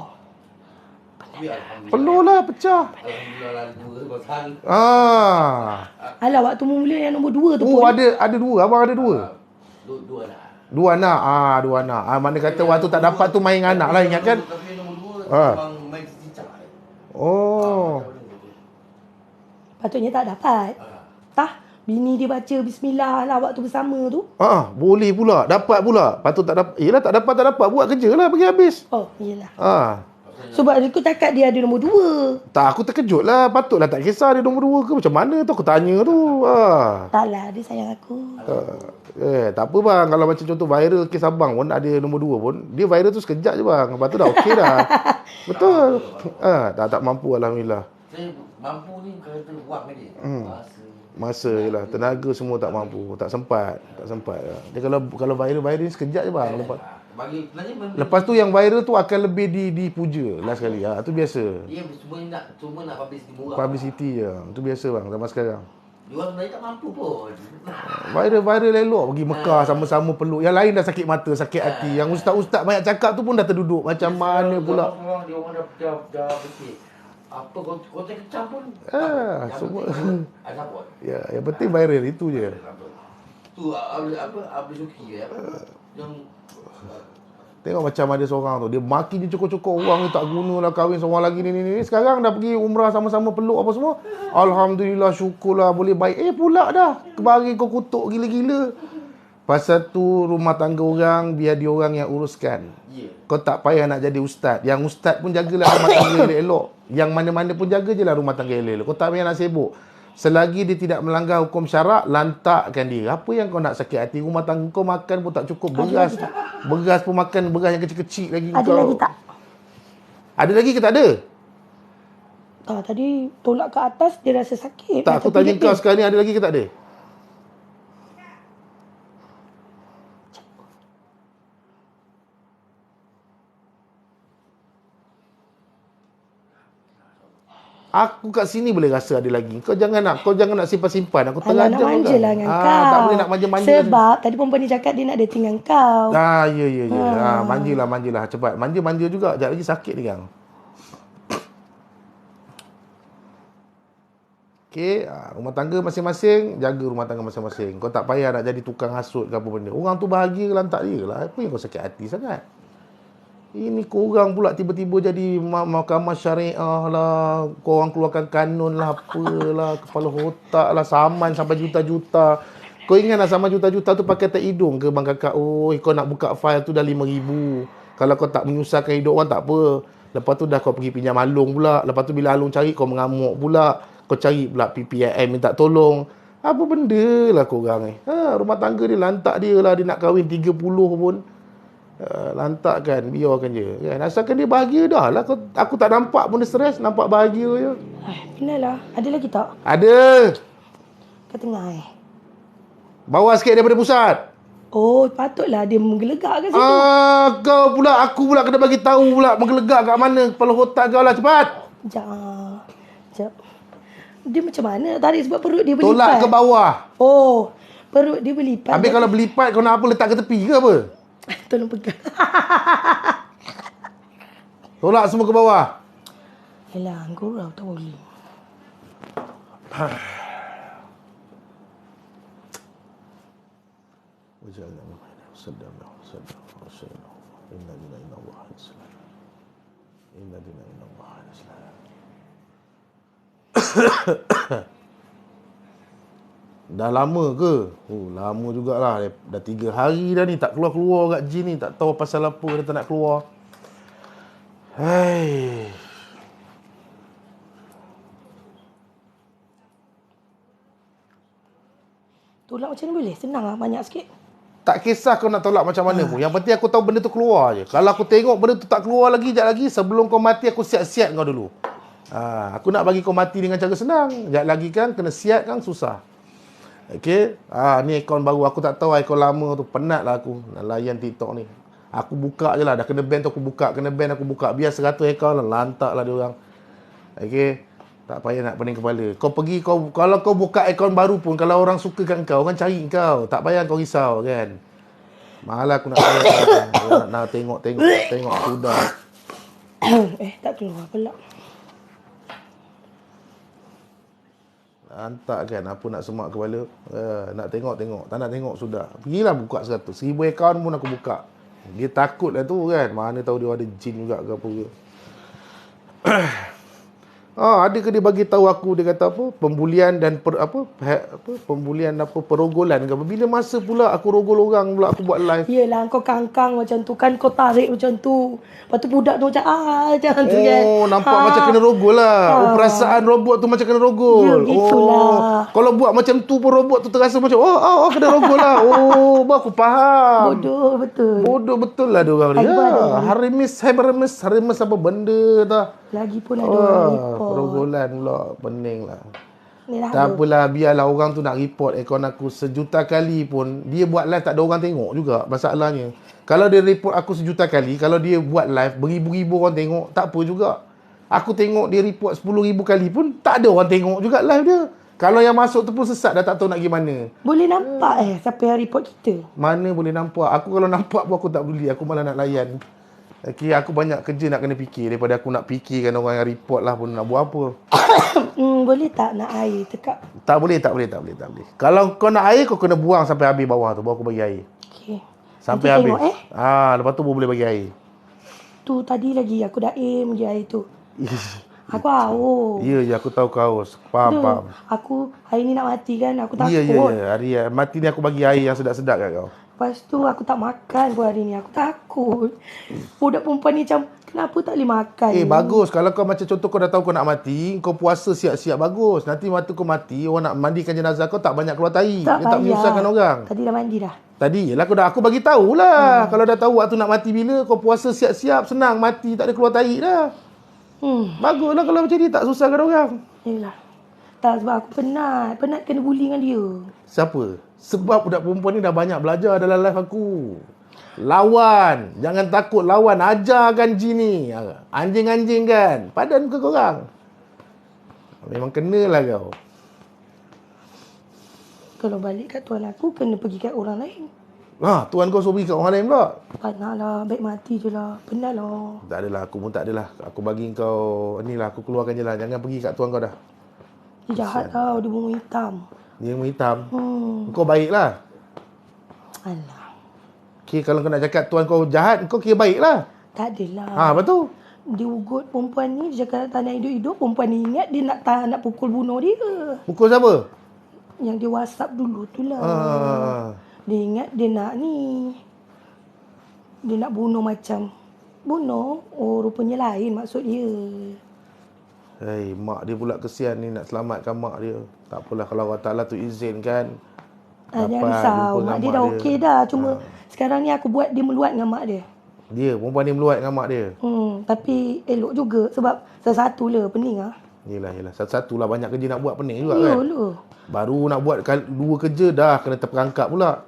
Perlu lah pecah. Alhamdulillah lah 2 pasal. Alah waktu mula yang nombor 2 tu pun. Ada 2, abang ada 2. 2 anak. 2 anak. 2 anak. Mana kata waktu tak dapat tu main anak lah, ingat kan? Tapi nombor 2 abang main cicak. Patutnya tak dapat. Bini dia baca bismillah lah waktu bersama tu. Boleh pula, dapat pula. Patut tak dapat. Yelah tak dapat. Buat kerja lah bagi habis. Yelah. Sebab aku cakap dia ada nombor 2. Tak, aku terkejut lah. Patutlah tak kisah dia nombor 2 ke macam mana tu. Aku tanya tu. Taklah, dia sayang aku. Tak apa bang. Kalau macam contoh viral kes abang pun ada nombor 2 pun. Dia viral tu sekejap je bang. Lepas tu dah okey dah. Betul. Tak mampu Alhamdulillah. Saya mampu ni kata wang ni. Masa je lah. Tenaga semua tak mampu. Tak sempat. Dia kalau viral ni sekejap je bang. Lepas tu yang viral tu akan lebih dipuja last sekali. Tu biasa. Dia cuma nak publicity murah. Publicity je. Tu biasa bang zaman sekarang. Diorang sebenarnya tak mampu pun. Viral elok pergi Mekah sama-sama peluk. Yang lain dah sakit mata, sakit hati. Yang ustaz-ustaz banyak cakap tu pun dah terduduk. Macam mana pula? Dia orang dah fikir. Apa konten kecam pun. Semua. Ada pun. Ya, yang penting viral itu je. Tu Abdul Suki yang Tengok macam ada seorang tu, dia maki je cukup-cukup orang ni tak guna lah kahwin seorang lagi ni. Sekarang dah pergi umrah sama-sama peluk apa semua. Alhamdulillah, syukurlah boleh baik. Pula dah. Kebari kau kutuk gila-gila. Pasal tu rumah tangga orang biar dia orang yang uruskan. Kau tak payah nak jadi ustaz. Yang ustaz pun jagalah rumah tangga elok-elok. Yang mana-mana pun jaga je lah rumah tangga elok-elok. Kau tak payah nak sibuk. Selagi dia tidak melanggar hukum syarak, lantakkan dia. Apa yang kau nak sakit hati? Rumah tangga kau makan pun tak cukup. Beras pun makan beras yang kecil-kecil lagi. Ada kau. lagi tak? Ada lagi ke tak ada? Tadi tolak ke atas dia rasa sakit. Tak, aku tanya kau sekarang ni ada lagi ke tak ada? Aku kat sini boleh rasa ada lagi. Kau jangan nak simpan-simpan. Aku terlanjur. Nak manja lah dengan kau. Tak boleh nak manja-manja. Sebab tadi perempuan ni cakap dia nak dating dengan kau. Ya. Manjalah cepat. Manja juga. Sekejap lagi sakit dia kan. Okey, rumah tangga masing-masing, jaga rumah tangga masing-masing. Kau tak payah nak jadi tukang hasut ke apa benda. Orang tu bahagia lantak dia lah. Apa yang kau sakit hati sangat? Ini korang pula tiba-tiba jadi mahkamah syariah lah. Korang keluarkan kanun lah, apalah, kepala otak lah, saman sampai juta-juta. Kau ingat lah saman juta-juta tu pakai tak hidung ke bang kakak? Oh, kau nak buka file tu dah 5,000. Kalau kau tak menyusahkan hidup orang tak apa. Lepas tu dah kau pergi pinjam Alung pula. Lepas tu bila Alung cari kau mengamuk pula. Kau cari pula PPIM minta tolong. Apa benda lah korang ni? Rumah tangga dia lantak dia lah. Dia nak kahwin 30 pun. Lantak kan, biarkan je kan. Asalkan dia bahagia dah lah. Aku tak nampak pun dia stres, nampak bahagia je. Benar. Ada lagi tak? Ada. Kat tengah Bawah sikit daripada pusat. Oh, patutlah dia menggelegak kat situ. Aku pula kena bagi tahu pula menggelegak kat mana kepala otak kau lah, cepat. Sekejap. Dia macam mana tarik sebab perut dia berlipat. Tolak ke bawah. Oh, perut dia berlipat. Habis kalau berlipat kau nak apa, letak ke tepi ke apa? Tolong pegang. Tolak semua ke bawah. Yelah, kau tak boleh. Dah lama ke? Lama jugalah. Dah 3 hari dah ni tak keluar-keluar kat jin ni. Tak tahu pasal apa dia tak nak keluar. Hai. Tolak macam ni boleh? Senang lah, banyak sikit. Tak kisah kau nak tolak macam mana pun. Yang penting aku tahu benda tu keluar je. Kalau aku tengok benda tu tak keluar lagi, sekejap lagi, sebelum kau mati aku siap-siap kau dulu. Aku nak bagi kau mati dengan cara senang. Sekejap lagi kan, kena siap kan susah. Okey. Ni akaun baru. Aku tak tahu akaun lama tu. Penat lah aku nak layan TikTok ni. Aku buka je lah. Dah kena ban tu aku buka. Kena ban aku buka. Biar 100 akaun lah. Lantak lah dia orang. Okey. Tak payah nak pening kepala. Kau pergi, kalau kau buka akaun baru pun, kalau orang suka kat kau, orang cari kau. Tak payah kau risau kan. Malah aku nak nak tengok sudah. Tak keluar pula. Hantar kan apa nak semak kepala. Nak tengok. Tak nak tengok sudah. Pergilah buka 100. 1000 akaun pun aku buka. Dia takut lah tu kan. Mana tahu dia ada jin juga ke apa ke. Ada ke dia bagi tahu aku, dia kata apa, pembulian dan pembulian perogolan ke apa. Bila masa pula aku rogol orang pula aku buat live. Yelah, kau kangkang macam tu kan, kau tarik macam tu. Lepas tu budak tu macam macam tu kan. Nampak macam kena rogol lah. Perasaan robot tu macam kena rogol. Ya, gitulah. Kalau buat macam tu pun robot tu terasa macam kena rogol lah. Baru aku faham. Bodoh betul lah dia orang ni. Harimis apa benda dah. Lagi pun ada orang report. Perogolan pula. Pening lah. Tak apalah, biarlah orang tu nak report akaun aku 1,000,000 kali pun. Dia buat live tak ada orang tengok juga masalahnya. Kalau dia report aku 1,000,000 kali, kalau dia buat live beribu-ribu orang tengok, tak apa juga. Aku tengok dia report 10,000 kali pun tak ada orang tengok juga live dia. Kalau yang masuk tu pun sesat dah tak tahu nak pergi mana. Boleh nampak siapa yang report kita? Mana boleh nampak. Aku kalau nampak pun aku tak peduli. Aku malah nak layan. Okay, aku banyak kerja nak kena fikir daripada aku nak fikirkan orang yang report lah pun nak buat apa. Boleh tak nak air tekak? Tak boleh. Kalau kau nak air, kau kena buang sampai habis bawah tu. Baru aku bagi air. Okey. Sampai Nanti habis. tengok, Lepas tu baru boleh bagi air. Tu tadi lagi aku dah aim je air tu. Aku haus. Ya, aku tahu kau haus. Faham. Aku hari ni nak mati kan. Aku takut. Ya. Hari mati ni aku bagi air yang sedap-sedap kat kau. Lepas tu aku tak makan pun hari ni. Aku takut. Budak perempuan ni macam, kenapa tak boleh makan? Bagus. Kalau kau macam contoh kau dah tahu kau nak mati, kau puasa siap-siap bagus. Nanti waktu kau mati, orang nak mandikan jenazah kau tak banyak keluar tahi. Dia tak menyusahkan orang. Tadi dah mandi dah. Tadi yelah aku bagi tahulah. Kalau dah tahu waktu nak mati bila, kau puasa siap-siap, senang mati, tak ada keluar tahi dah. Baguslah kalau macam ni, tak susahkan orang. Yelah. Tak, sebab aku penat. Penat kena bully dengan dia. Siapa? Sebab budak perempuan ni dah banyak belajar dalam live aku. Lawan. Jangan takut lawan. Ajarkan jin ni. Anjing-anjing kan. Padan muka korang. Memang kenalah kau. Kalau balik kat tuan aku, kena pergi kat orang lain. Tuan kau suruh pergi kat orang lain pula. Penat lah. Baik mati je lah. Penat lah. Tak adalah. Aku pun tak adalah. Aku bagi kau ni lah. Aku keluarkan je lah. Jangan pergi kat tuan kau dah. Dia jahat tau. Dia bunga hitam. Dia ilmu hitam. Kau baik lah. Alah. Okay, kalau kau nak cakap tuan kau jahat, kau kira baik lah. Tak adalah. Apa tu? Dia ugut perempuan ni. Dia cakap tak nak hidup-hidup. Perempuan ni ingat dia nak pukul bunuh dia. Pukul siapa? Yang dia WhatsApp dulu tu lah. Dia ingat dia nak ni. Dia nak bunuh macam. Bunuh? Oh, rupanya lain maksud dia. Mak dia pula kesian ni nak selamatkan mak dia. Tak apalah kalau Allah Ta'ala tu izinkan. Jangan risau. Mak dia dah okey dah. Cuma sekarang ni aku buat dia meluat dengan mak dia. Dia, perempuan ni meluat dengan mak dia. Tapi elok juga sebab satu-satu lah pening lah. Yelah. Satu-satu lah banyak kerja nak buat pening juga kan. Yalah. Baru nak buat 2 kerja dah kena terperangkap pula.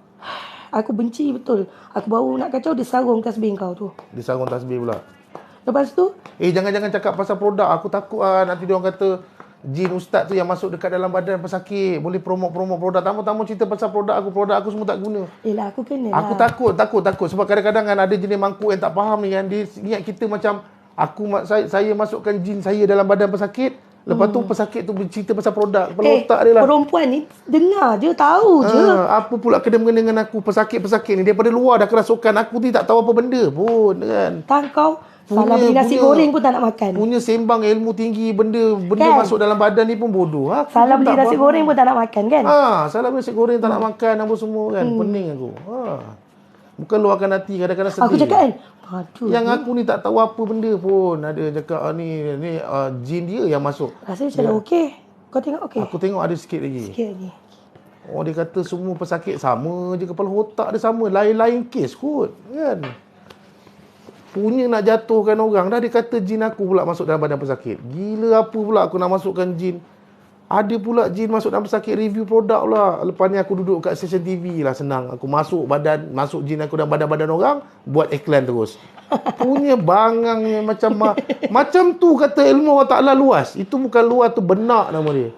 Aku benci betul. Aku baru nak kacau dia sarung tasbih kau tu. Dia sarung tasbih pula. Lepas tu? Jangan cakap pasal produk. Aku takut nanti dia orang kata jin ustaz tu yang masuk dekat dalam badan pesakit. Boleh promote produk. Tamu-tamu cerita pasal produk aku semua tak guna. Yelah aku kena lah. Aku takut. Sebab kadang-kadang kan ada jenis mangkuk yang tak faham ni kan. Dia ingat kita macam saya masukkan jin saya dalam badan pesakit. Lepas tu pesakit tu bercerita pasal produk. Kepala otak dia lah. Perempuan ni dengar je, tahu je. Apa pula kena-mengena dengan aku pesakit-pesakit ni. Daripada luar dah kerasukan. Aku ni tak tahu apa benda pun kan. Kau salah beli nasi goreng pun tak nak makan. Punya sembang ilmu tinggi. Benda kan? Masuk dalam badan ni pun bodoh. Salah beli nasi goreng pun tak nak makan kan. Salah beli nasi goreng tak nak makan. Apa semua kan. Pening aku. Bukan luahkan hati. Kadang-kadang sedih. Aku cakap kan, aduh, yang aku ni tak tahu apa benda pun. Ada cakap ni jin dia yang masuk. Rasanya macam okey. Kau tengok okey? Aku tengok ada sikit lagi. Sikit lagi. Dia kata semua pesakit sama je. Kepala otak dia sama. Lain-lain kes kot. Kan. Punya nak jatuhkan orang. Dah dia kata jin aku pula masuk dalam badan pesakit. Gila apa pula aku nak masukkan jin. Ada pula jin masuk dalam pesakit review produk pula. Lepas ni aku duduk kat stesen TV lah senang. Aku masuk jin aku dalam badan-badan orang. Buat iklan terus. Punya bangang ni macam tu kata ilmu Allah Ta'ala luas. Itu bukan luas tu benak nama dia.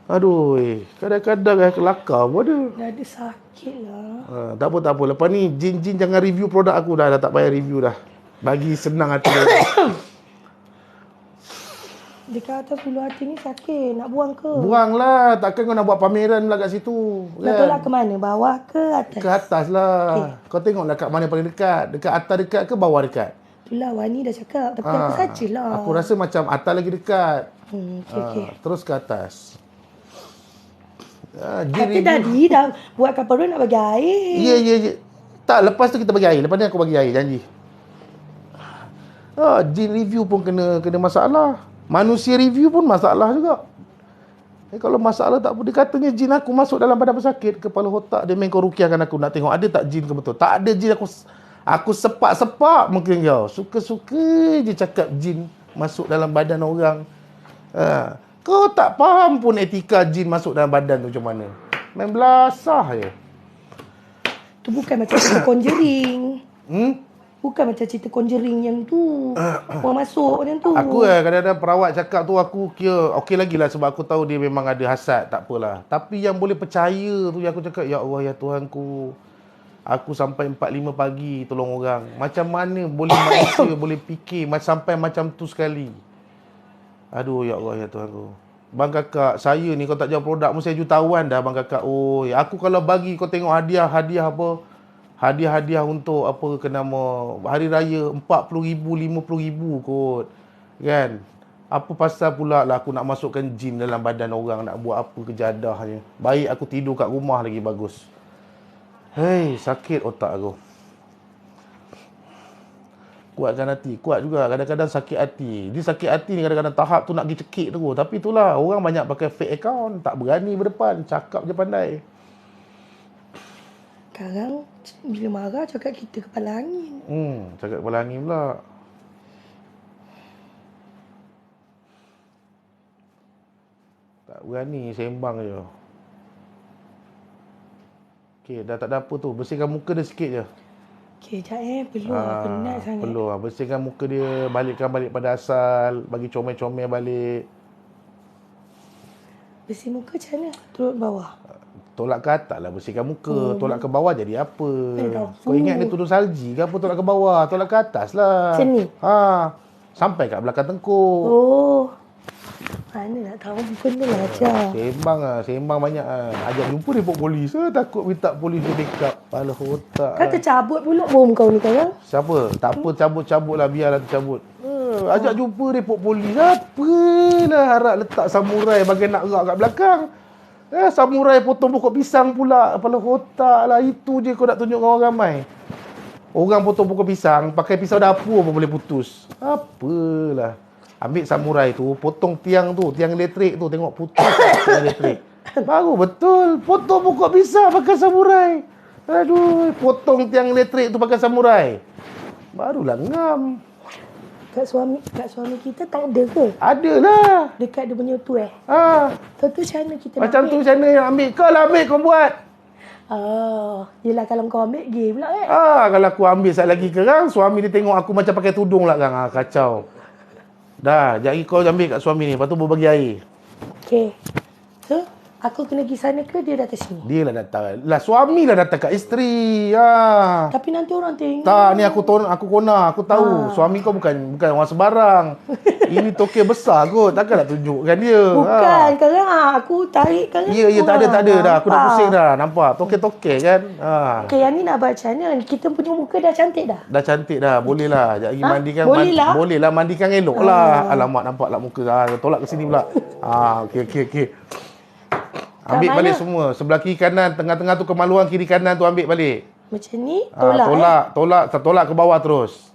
Aduh, kadang-kadang kelakar pun ada. Dah ada sakit lah. Tak apa. Lepas ni jin-jin jangan review produk aku dah tak payah review dah. Bagi senang hati dia. Dekat atas bulu hati ni sakit. Nak buang ke? Buanglah. Takkan kau nak buat pameran pula kat situ. Nak tolak ke mana? Bawah ke atas? Ke atas lah. Okay. Kau tengoklah kat mana paling dekat. Dekat atas dekat ke bawah dekat? Itulah Wani dah cakap. Tapi aku sajalah. Aku rasa macam atas lagi dekat. Okay. Terus ke atas. Tapi tadi dah buat kapal nak bagi air. Ya. Tak, lepas tu kita bagi air. Lepas ni aku bagi air, janji. Jin review pun kena masalah. Manusia review pun masalah juga. Kalau masalah tak apa, dia katanya jin aku masuk dalam badan pesakit, kepala otak dia main kau rukiahkan aku. Nak tengok ada tak jin ke betul. Tak ada jin aku sepak-sepak mungkin kau. Suka-suka je cakap jin masuk dalam badan orang. Kau tak faham pun etika jin masuk dalam badan tu macam mana. Main belasah je. Tu bukan macam Conjuring. Bukan macam cerita Conjuring yang tu. Orang masuk macam tu. Aku kadang-kadang perawat cakap tu aku kira okey lagi lah sebab aku tahu dia memang ada hasad, tak apalah. Tapi yang boleh percaya tu yang aku cakap, ya Allah ya Tuhanku. Aku sampai 4-5 pagi tolong orang. Macam mana boleh manusia boleh fikir sampai macam tu sekali. Aduh ya Allah ya Tuhanku. Bang kakak, saya ni kalau tak jual produk mesti jutawan dah bang kakak. Oh, aku kalau bagi kau tengok hadiah apa? Hadiah untuk apa ke nama hari raya 40,000 50,000 kot. Kan? Apa pasal pula lah aku nak masukkan jin dalam badan orang, nak buat apa kejadahnya. Baik aku tidur kat rumah lagi bagus. Hei, sakit otak aku. Kuatkan hati, kuat juga. Kadang-kadang sakit hati. Dia sakit hati ni kadang-kadang tahap tu nak pergi cekik tu. Tapi itulah, orang banyak pakai fake account. Tak berani berdepan, cakap je pandai. Sekarang bila marah cakap kita kepala angin. Cakap kepala angin pula. Tak berani, sembang je. Okey, dah tak ada apa tu. Bersihkan muka dia sikit je. Okey, sekejap perlu penat sangat. Perlu lah. Bersihkan muka dia, balikkan balik pada asal, bagi comel-comel balik. Bersih muka macam mana? Turun bawah. Tolak ke atas lah bersihkan muka. Tolak ke bawah jadi apa? tahu. Kau ingat dia turun salji ke apa tolak ke bawah? Tolak ke atas lah. Macam ni? Sampai kat belakang tengkuk. Oh. Mana nak tahu benda lah ajar. Sembang banyak lah. Ajak jumpa report polis lah. Takut minta polis dia backup. Kepala otak Kau tercabut pula bom kau ni sekarang. Siapa? Tak apa, cabut-cabut lah. Biarlah tercabut. Ajak jumpa report polis. Apalah harap letak samurai bagian nak rak kat belakang. Samurai potong pokok pisang pula. Kepala otak lah. Itu je kau nak tunjuk orang ramai. Orang potong pokok pisang, pakai pisau dapur pun boleh putus. Apalah. Ambil samurai tu, potong tiang tu, tiang elektrik tu. Tengok putus tiang elektrik. Baru betul. Potong pokok pisang pakai samurai. Aduh, potong tiang elektrik tu pakai samurai. Barulah ngam. Kat suami kita tak ada ke? Adalah. Dekat dia punya tu Tu macam mana kita Macam nak tu macam mana yang ambil? Kau lah ambil, kau buat. Yelah kalau kau ambil gay pula Kalau aku ambil sekali lagi kerang, suami dia tengok aku macam pakai tudung lah kan. Kacau. Dah, jadi kau ambil kat suami ni, lepas tu berbagi air. Okey. So, aku kena pergi sana ke dia datang sini? Dia lah datang. Lah suami lah datang kat isteri. Tapi nanti orang tengok. Tak, ni aku kona, aku tahu. Suami kau bukan orang sebarang. Ini tokek besar kot. Takkan nak tunjukkan dia. Bukan, sekarang aku tarik kan. Ya, tak ada dah. Aku dah pusing dah. Nampak? Tokek-tokek kan. Okey, yang ni nak baca mana? Kita punya muka dah cantik dah. Dah cantik dah. Boleh lah. Sekejap lagi mandikan. Boleh lah. Mandikan elok lah. Alamak, nampak lah muka. Tolak ke sini pula. Okey. Ambil balik semua. Sebelah kiri kanan, tengah-tengah tu kemaluan, kiri kanan tu ambil balik. Macam ni, tolak. Tolak ke bawah terus.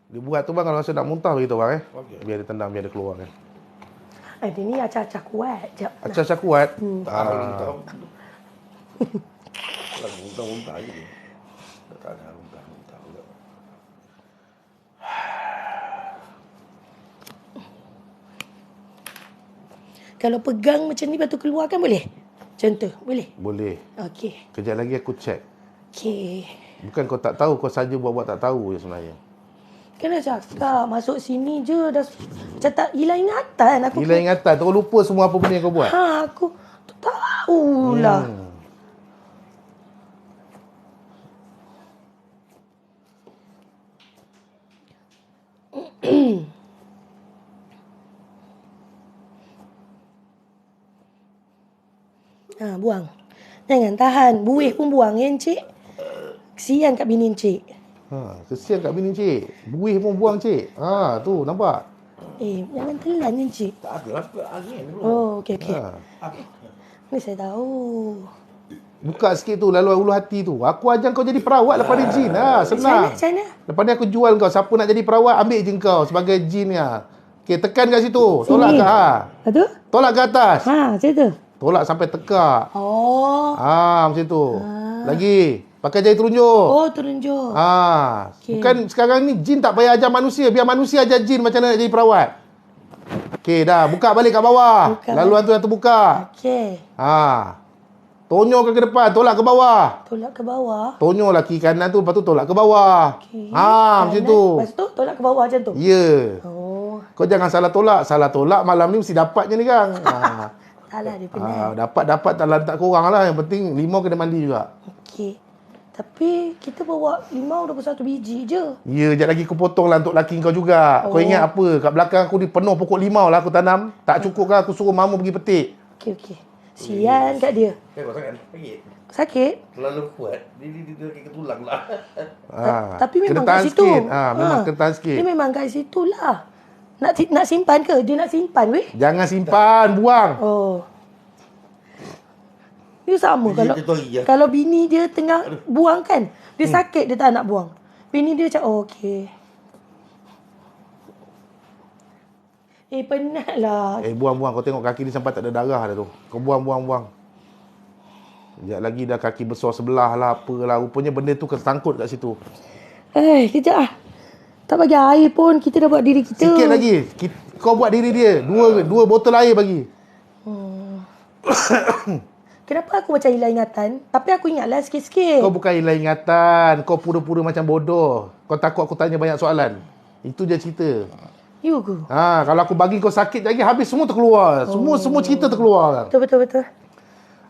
Dia buat tu bang, kalau rasa nak muntah beritahu bang Okay. Biar dia tendang, biar dia keluar kan. Dia ni acah-acah kuat. Acah-acah kuat? Kalau muntah-muntah je. Tak ada muntah pula. Kalau pegang macam ni, lepas tu keluarkan boleh? Macam tu, boleh? Boleh. Okey. Kejap lagi aku check. Okey. Bukan kau tak tahu, kau saja buat-buat tak tahu je sebenarnya. Kena cakap, masuk sini je dah macam tak hilang ingatan. Hilang ingatan, kau lupa semua apa benda yang kau buat. Aku tak tahulah. Buang. Jangan tahan. Buih pun buang ya, Encik. Kesian kat bini Encik. Kesian kat bini cik. Buih pun buang cik. Tu nampak. Jangan telan Encik. Tak ada lah, angin dulu. Oh, okey. Ni saya tahu. Buka sikit tu, laluan ulu hati tu. Aku ajar kau jadi perawat lepas ni jin. Senang. Macam mana? Lepas ni aku jual kau. Siapa nak jadi perawat, ambil je kau sebagai jin ya. Okey, tekan kat situ. Tolak ke Aduh? Tolak ke atas. Macam tu. Tolak sampai tekak. Oh. Macam tu. Lagi. Pakai jari telunjuk. Oh, telunjuk. Bukan sekarang ni jin tak payah ajar manusia. Biar manusia ajar jin macam mana nak jadi perawat. Okey dah, buka balik kat bawah. Buka Laluan tu yang terbuka. Okey. Tonyorkan ke depan, tolak ke bawah. Tolak ke bawah. Tonyorlah kiri kanan tu, lepas tu tolak ke bawah. Okey. Macam tu. Lepas tu tolak ke bawah macam tu. Ya. Oh. Kau jangan salah tolak. Salah tolak malam ni mesti dapat je ni kang. Salah dia penat. Dapat tak lantak korang lah. Yang penting limau kena mandi juga. Okey. Tapi kita bawa limau 21 biji je. Ya, sekejap lagi aku potong lah untuk laki kau juga. Kau ingat apa? Kat belakang aku ni penuh pokok limau lah aku tanam. Tak cukup kan aku suruh mamu pergi petik. Okey. Sian kat dia. Kau sangat sakit. Sakit? Terlalu kuat. Dia kaki tulang lah. Tapi memang kena tahan kat situ. sikit. Memang kena tahan sikit. Dia memang kat situ lah. Nak simpan ke? Dia nak simpan weh. Jangan simpan, buang. Oh. Dia sama Dia tuari je. kalau bini dia tengah buang kan. Dia sakit dia tak nak buang. Bini dia macam okey. Penat lah. Buang. Kau tengok kaki dia sampai tak ada darah dah tu. Kau buang. Sekejap lagi dah kaki besar sebelah lah, apalah. Rupanya benda tu kesangkut kat situ. Kejap lah. Tak bagi air pun. Kita dah buat diri kita. Sikit lagi. Kau buat diri dia. Dua botol air bagi. Kenapa aku macam hilang ingatan? Tapi aku ingatlah sikit-sikit. Kau bukan hilang ingatan. Kau pura-pura macam bodoh. Kau takut aku tanya banyak soalan. Itu je cerita. You ke? Kalau aku bagi kau sakit lagi, habis semua terkeluar. Semua cerita terkeluar. Betul.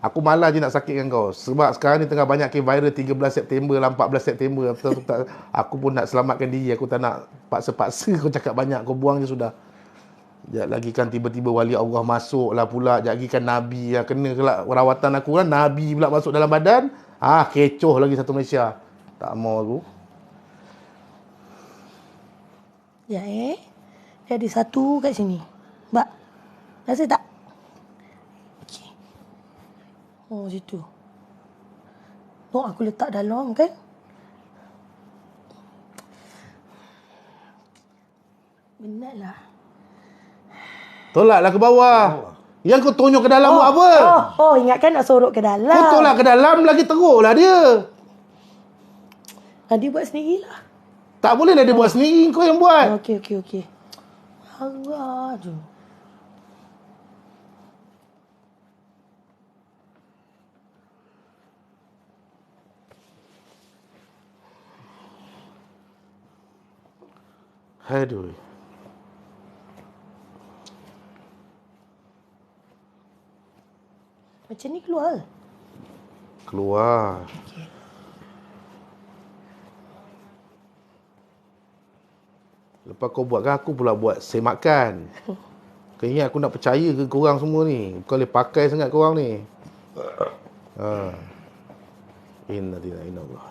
Aku malas je nak sakitkan kau. Sebab sekarang ni tengah banyak kes viral 13 September lah, 14 September. Aku pun nak selamatkan diri. Aku tak nak paksa-paksa kau cakap banyak. Kau buang je sudah. Sekejap lagi kan tiba-tiba wali Allah masuk lah pula. Sekejap lagi kan Nabi yang kena kelak rawatan aku kan. Nabi pula masuk dalam badan. Kecoh lagi satu Malaysia. Tak mau aku. Ya dia ada satu kat sini. Mbak, rasa tak? Okey. Oh, situ. Aku letak dalam kan? Benarlah. Tolaklah ke bawah. Yang kau tonyok ke dalam buat apa? Ingatkan nak sorok ke dalam. Kau tolak ke dalam lagi teruklah dia. Dia buat sendirilah. Tak boleh lah dia buat sendiri. Kau yang buat. Okey. Allah tu. Aduh. Macam ni keluar. Keluar. Okey. Lepas kau buat kan, aku pula buat semakan. Kau ingat aku nak percaya ke korang semua ni? Kau boleh pakai sangat korang ni. Inna Allah.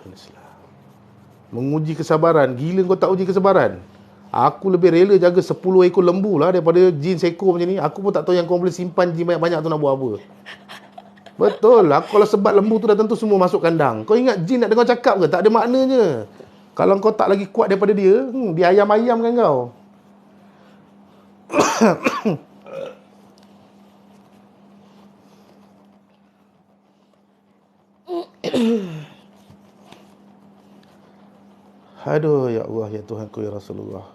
Menguji kesabaran. Gila kau tak uji kesabaran. Aku lebih rela jaga 10 ekor lembu lah daripada jin seekor macam ni. Aku pun tak tahu yang kau boleh simpan jin banyak-banyak tu nak buat apa. Betul. Aku kalau sebat lembu tu dah tentu semua masuk kandang. Kau ingat jin nak dengar cakap ke? Tak ada maknanya. Kalau kau tak lagi kuat daripada dia, dia ayam-ayamkan kau. Aduh, ya Allah, ya Tuhanku, ya Rasulullah.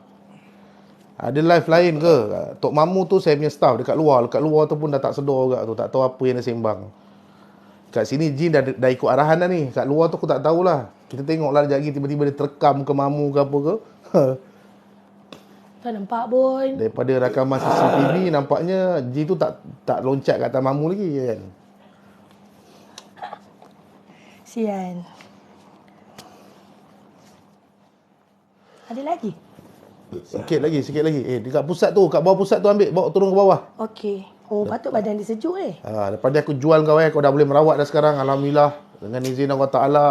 Ada live lain ke? Tok Mamu tu saya punya staff dekat luar. Dekat luar tu pun dah tak sedar juga tu. Tak tahu apa yang dia sembang. Kat sini jin dah ikut arahan dah ni. Kat luar tu aku tak tahulah. Kita tengoklah sekejap lagi tiba-tiba dia terekam ke Mamu ke apa ke. Tak nampak pun. Daripada rakaman CCTV nampaknya jin tu tak loncat kat atas Mamu lagi kan. Sian. Ada lagi? Sikit lagi. Dekat pusat tu, kat bawah pusat tu ambil, bawa turun ke bawah. Okey. Patut badan dia sejuk Lepas ni aku jual kau kau dah boleh merawat dah sekarang. Alhamdulillah. Dengan izin Allah Ta'ala.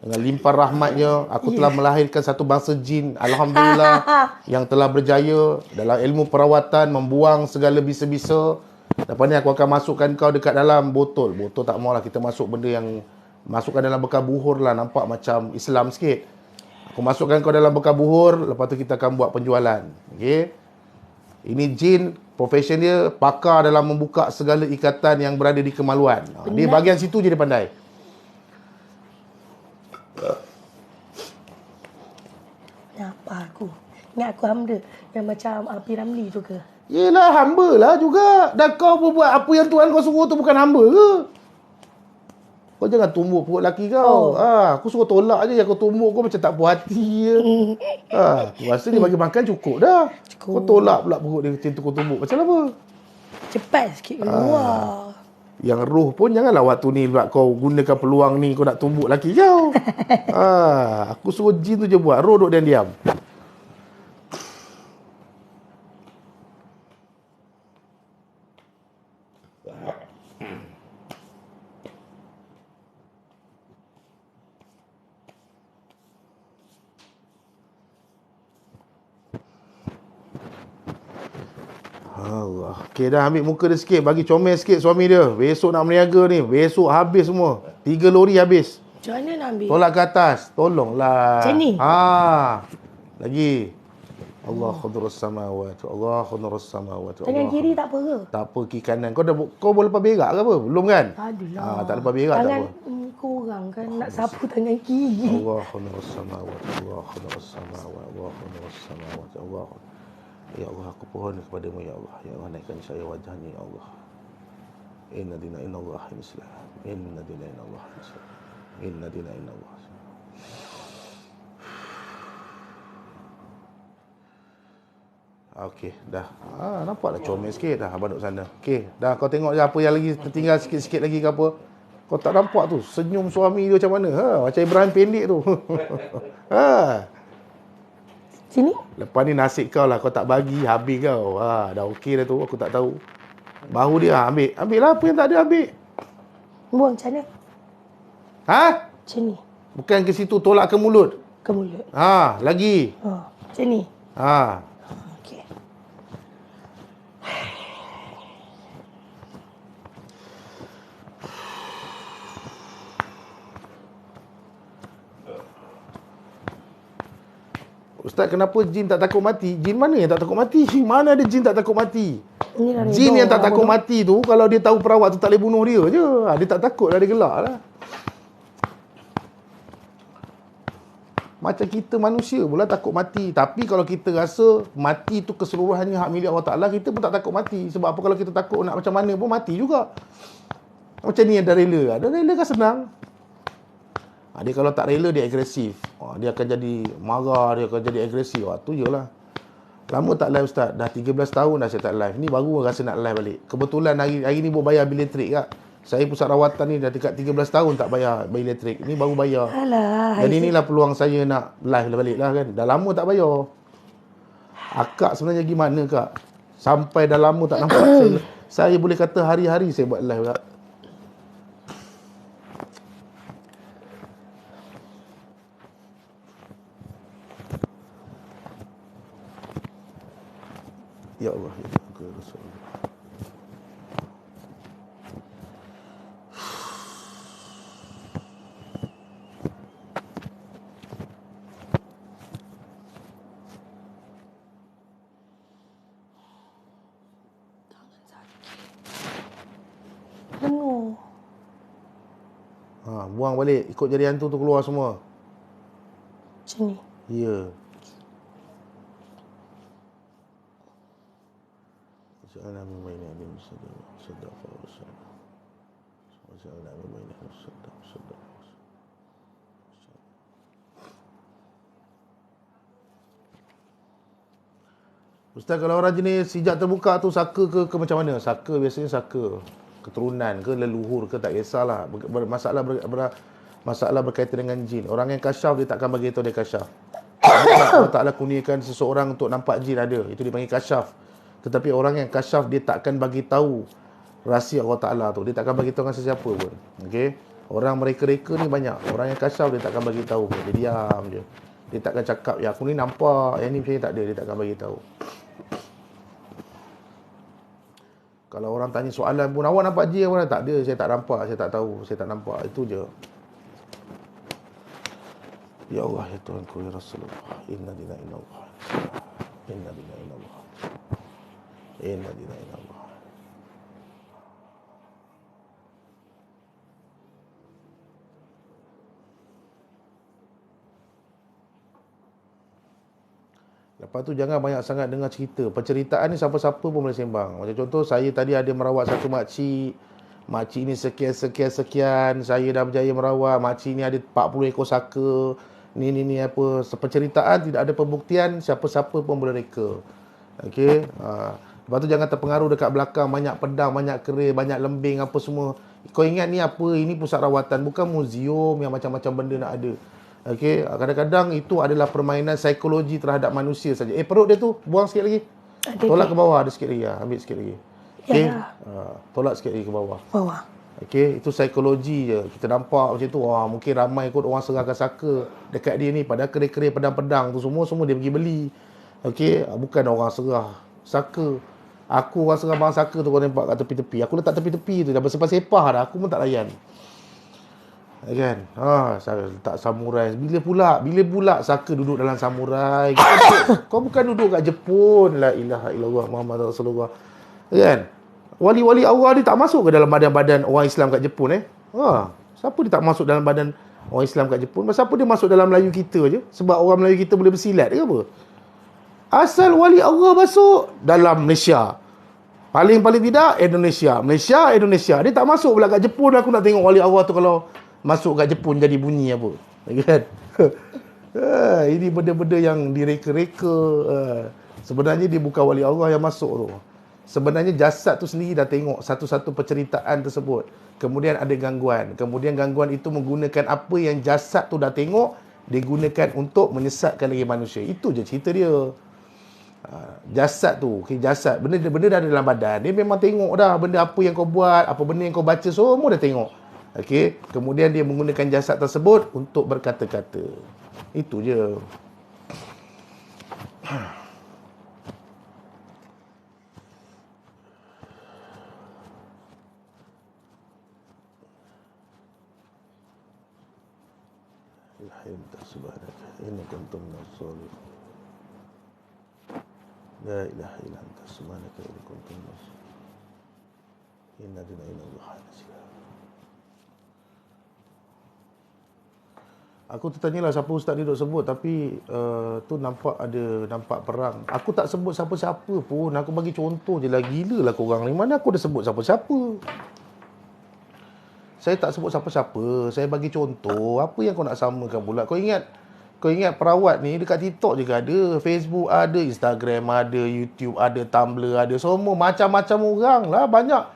Dengan limpah rahmatnya, aku telah melahirkan satu bangsa jin. Alhamdulillah. Yang telah berjaya dalam ilmu perawatan, membuang segala bisa-bisa. Lepas ni aku akan masukkan kau dekat dalam botol. Botol tak maulah, kita masuk benda yang masukkan dalam bekal buhur lah. Nampak macam Islam sikit. Aku masukkan kau dalam bekal buhur. Lepas tu kita akan buat penjualan. Okey. Ini jin, profession dia pakar dalam membuka segala ikatan yang berada di kemaluan. Dia bahagian situ je dia pandai. Kenapa aku? Ingat aku Hamda yang macam P. Ramlee tu ke? Yelah, hamba lah juga. Dah kau buat apa yang Tuhan kau suruh tu bukan hamba ke? Kau jangan tumbuk perut laki kau. Aku suruh tolak je. Yang kau tumbuk kau macam tak puas hati je. Aku rasa dia bagi makan cukup dah. Kau tolak pula perut dia macam tu kau tumbuk. Macam apa? Cepat sikit keluar. Yang roh pun janganlah waktu ni pula kau gunakan peluang ni kau nak tumbuk laki kau. Aku suruh jin tu je buat. Roh duduk diam-diam. Allah. Okey dah, ambil muka dia sikit. Bagi comel sikit suami dia. Besok nak meniaga ni. Besok habis semua. 3 lori habis. Macam mana nak ambil? Tolak ke atas. Tolonglah. Macam ni? Lagi. Allah khudurus samawati. Allah khudurus samawati. Tangan kiri tak apa ke? Tak apa, kiri kanan. Kau boleh lepas berak ke apa? Belum kan? Adalah. Tak lepas berak tak tangan apa. korang kan nak sapu tangan kiri. Allah khudurus samawati. Allah khudurus samawati. Allah khudurus samawati. Allah. Ya Allah, aku pohon kepadamu ya Allah. Ya Allah, naikkan saya wajahnya ya Allah. Inna dina inna Allah Islam. Inna dina inna Allah Islam. Inna dina inna Allah. Okey, dah. Nampaklah comel sikit dah abang duduk sana. Okey, dah kau tengok je apa yang lagi tertinggal sikit-sikit lagi ke apa. Kau tak nampak tu senyum suami dia macam mana? Macam Ibrahim pendek tu. Sini? Lepas ni nasib kau lah. Kau tak bagi, habis kau. Dah okey dah tu. Aku tak tahu. Bahu dia ambil. Ambil lah apa yang tak ada ambil. Buang macam mana? Macam ni? Bukan ke situ. Tolak ke mulut. Ke mulut? Lagi. Macam ni? Okey. Ustaz, kenapa jin tak takut mati? Jin mana yang tak takut mati? Mana ada jin tak takut mati? Inilah Jin yang tak redha takut mati tu, kalau dia tahu perawat tu tak boleh bunuh dia je. Dia tak takut lah, dia gelak lah. Macam kita manusia pula takut mati. Tapi kalau kita rasa mati tu keseluruhannya hak milik Allah Ta'ala, kita pun tak takut mati. Sebab apa, kalau kita takut nak macam mana pun mati juga. Macam ni yang dah rela. Dah rela kan senang. Dia kalau tak rela, dia agresif. Dia akan jadi marah, dia akan jadi agresif. Tu je lah. Lama tak live Ustaz. Dah 13 tahun dah saya tak live. Ni baru rasa nak live balik. Kebetulan hari ni baru bayar bil elektrik kak. Saya pusat rawatan ni dah dekat 13 tahun tak bayar bil elektrik. Ni baru bayar. Alah. Dan inilah peluang saya nak live balik lah kan. Dah lama tak bayar. Akak sebenarnya gimana kak? Sampai dah lama tak nampak saya boleh kata hari-hari saya buat live kak. Ya Allah, ya Allah, Rasulullah. Penuh. Buang balik, ikut jari hantu tu keluar semua. Macam ni? Ya. Ja'alna min baini aydihim sadaqah wa sadaqah. Ja'alna min baini aydihim sadaqah. Ustaz, kalau orang jenis hijab terbuka tu saka ke macam mana? Saka biasanya saka. Keturunan ke, leluhur ke, tak kisahlah. Masalah berkaitan dengan jin. Orang yang kasyaf, dia takkan bagi tahu dia kasyaf. Allah Ta'ala kurniakan seseorang untuk nampak jin ada. Itu dipanggil kasyaf. Tetapi orang yang kasyaf, dia takkan bagi tahu rahsia Allah Ta'ala tu. Dia takkan bagi tahu dengan sesiapa pun. Okey? Orang mereka-reka ni banyak. Orang yang kasyaf, dia takkan bagi tahu. Dia diam je. Dia takkan cakap, ya aku ni nampak, yang ni macam ni tak ada. Dia takkan bagi tahu. Kalau orang tanya soalan pun, awak nampak jin apa? Tak ada, saya tak nampak, saya tak tahu, saya tak nampak. Itu je. Ya Allah, ya Tuhanku, ya Rasulullah. Inna dina inna Allah. Inna dina inna Allah. Inna dina inna Allah. Lepas tu jangan banyak sangat dengar cerita. Penceritaan ni siapa-siapa pun boleh sembang. Macam contoh, saya tadi ada merawat satu makcik. Makcik ni sekian. Saya dah berjaya merawat. Makcik ni ada 40 ekor saka. Ni apa. Penceritaan tidak ada pembuktian. Siapa-siapa pun boleh reka. Okey. Lepas tu jangan terpengaruh dekat belakang. Banyak pedang, banyak keril, banyak lembing, apa semua. Kau ingat ni apa? Ini pusat rawatan. Bukan muzium yang macam-macam benda nak ada. Okey, kadang-kadang itu adalah permainan psikologi terhadap manusia saja. Perut dia tu buang sikit lagi. Tolak ke bawah ada sikit lagi. Ambil sikit lagi. Okey. Tolak sikit lagi ke bawah. Bawah. Okey, itu psikologi je. Kita nampak macam tu, wah mungkin ramai kot orang serahkan saka dekat dia ni, padahal keril-keril pedang-pedang tu semua dia pergi beli. Okey, bukan orang serah saka. Aku orang serah bang saka tu kau nampak kat tepi-tepi. Aku letak tepi-tepi tu dah bersepah-sepah dah, aku pun tak layan. Kan? Saya letak samurai. Bila pula saka duduk dalam samurai? Kau bukan duduk kat Jepun. La ilaha illallah Muhammad Rasulullah. Kan? Wali-wali Allah ni tak masuk ke dalam badan-badan orang Islam kat Jepun Siapa dia tak masuk dalam badan orang Islam kat Jepun? Masa apa dia masuk dalam Melayu kita je? Sebab orang Melayu kita boleh bersilat ke apa? Asal wali Allah masuk dalam Malaysia. Paling-paling tidak Indonesia. Dia tak masuk pula kat Jepun. Aku nak tengok wali Allah tu kalau masuk kat Jepun jadi bunyi apa. Kan? Ini benda-benda yang direka-reka. Sebenarnya dia bukan wali Allah yang masuk tu. Sebenarnya jasad tu sendiri dah tengok satu-satu penceritaan tersebut. Kemudian ada gangguan. Kemudian gangguan itu menggunakan apa yang jasad tu dah tengok, digunakan untuk menyesatkan lagi manusia. Itu je cerita dia. Jasad tu, jasad. Benda dah ada dalam badan. Dia memang tengok dah benda apa yang kau buat, apa benda yang kau baca, semua dah tengok. Okey, kemudian dia menggunakan jasad tersebut untuk berkata-kata. Itu je. La ilaha illa anta subhanaka inni kuntu minaz zalimin. Inna lillahi wa inna ilaihi raji'un. Aku tertanyalah siapa ustaz ni duk sebut, tapi tu nampak perang. Aku tak sebut siapa-siapa pun. Aku bagi contoh je lah. Gila lah korang ni. Mana aku dah sebut siapa-siapa? Saya tak sebut siapa-siapa. Saya bagi contoh. Apa yang kau nak samakan pula? Kau ingat perawat ni dekat TikTok juga ada, Facebook ada, Instagram ada, YouTube ada, Tumblr ada, semua macam-macam orang lah, banyak.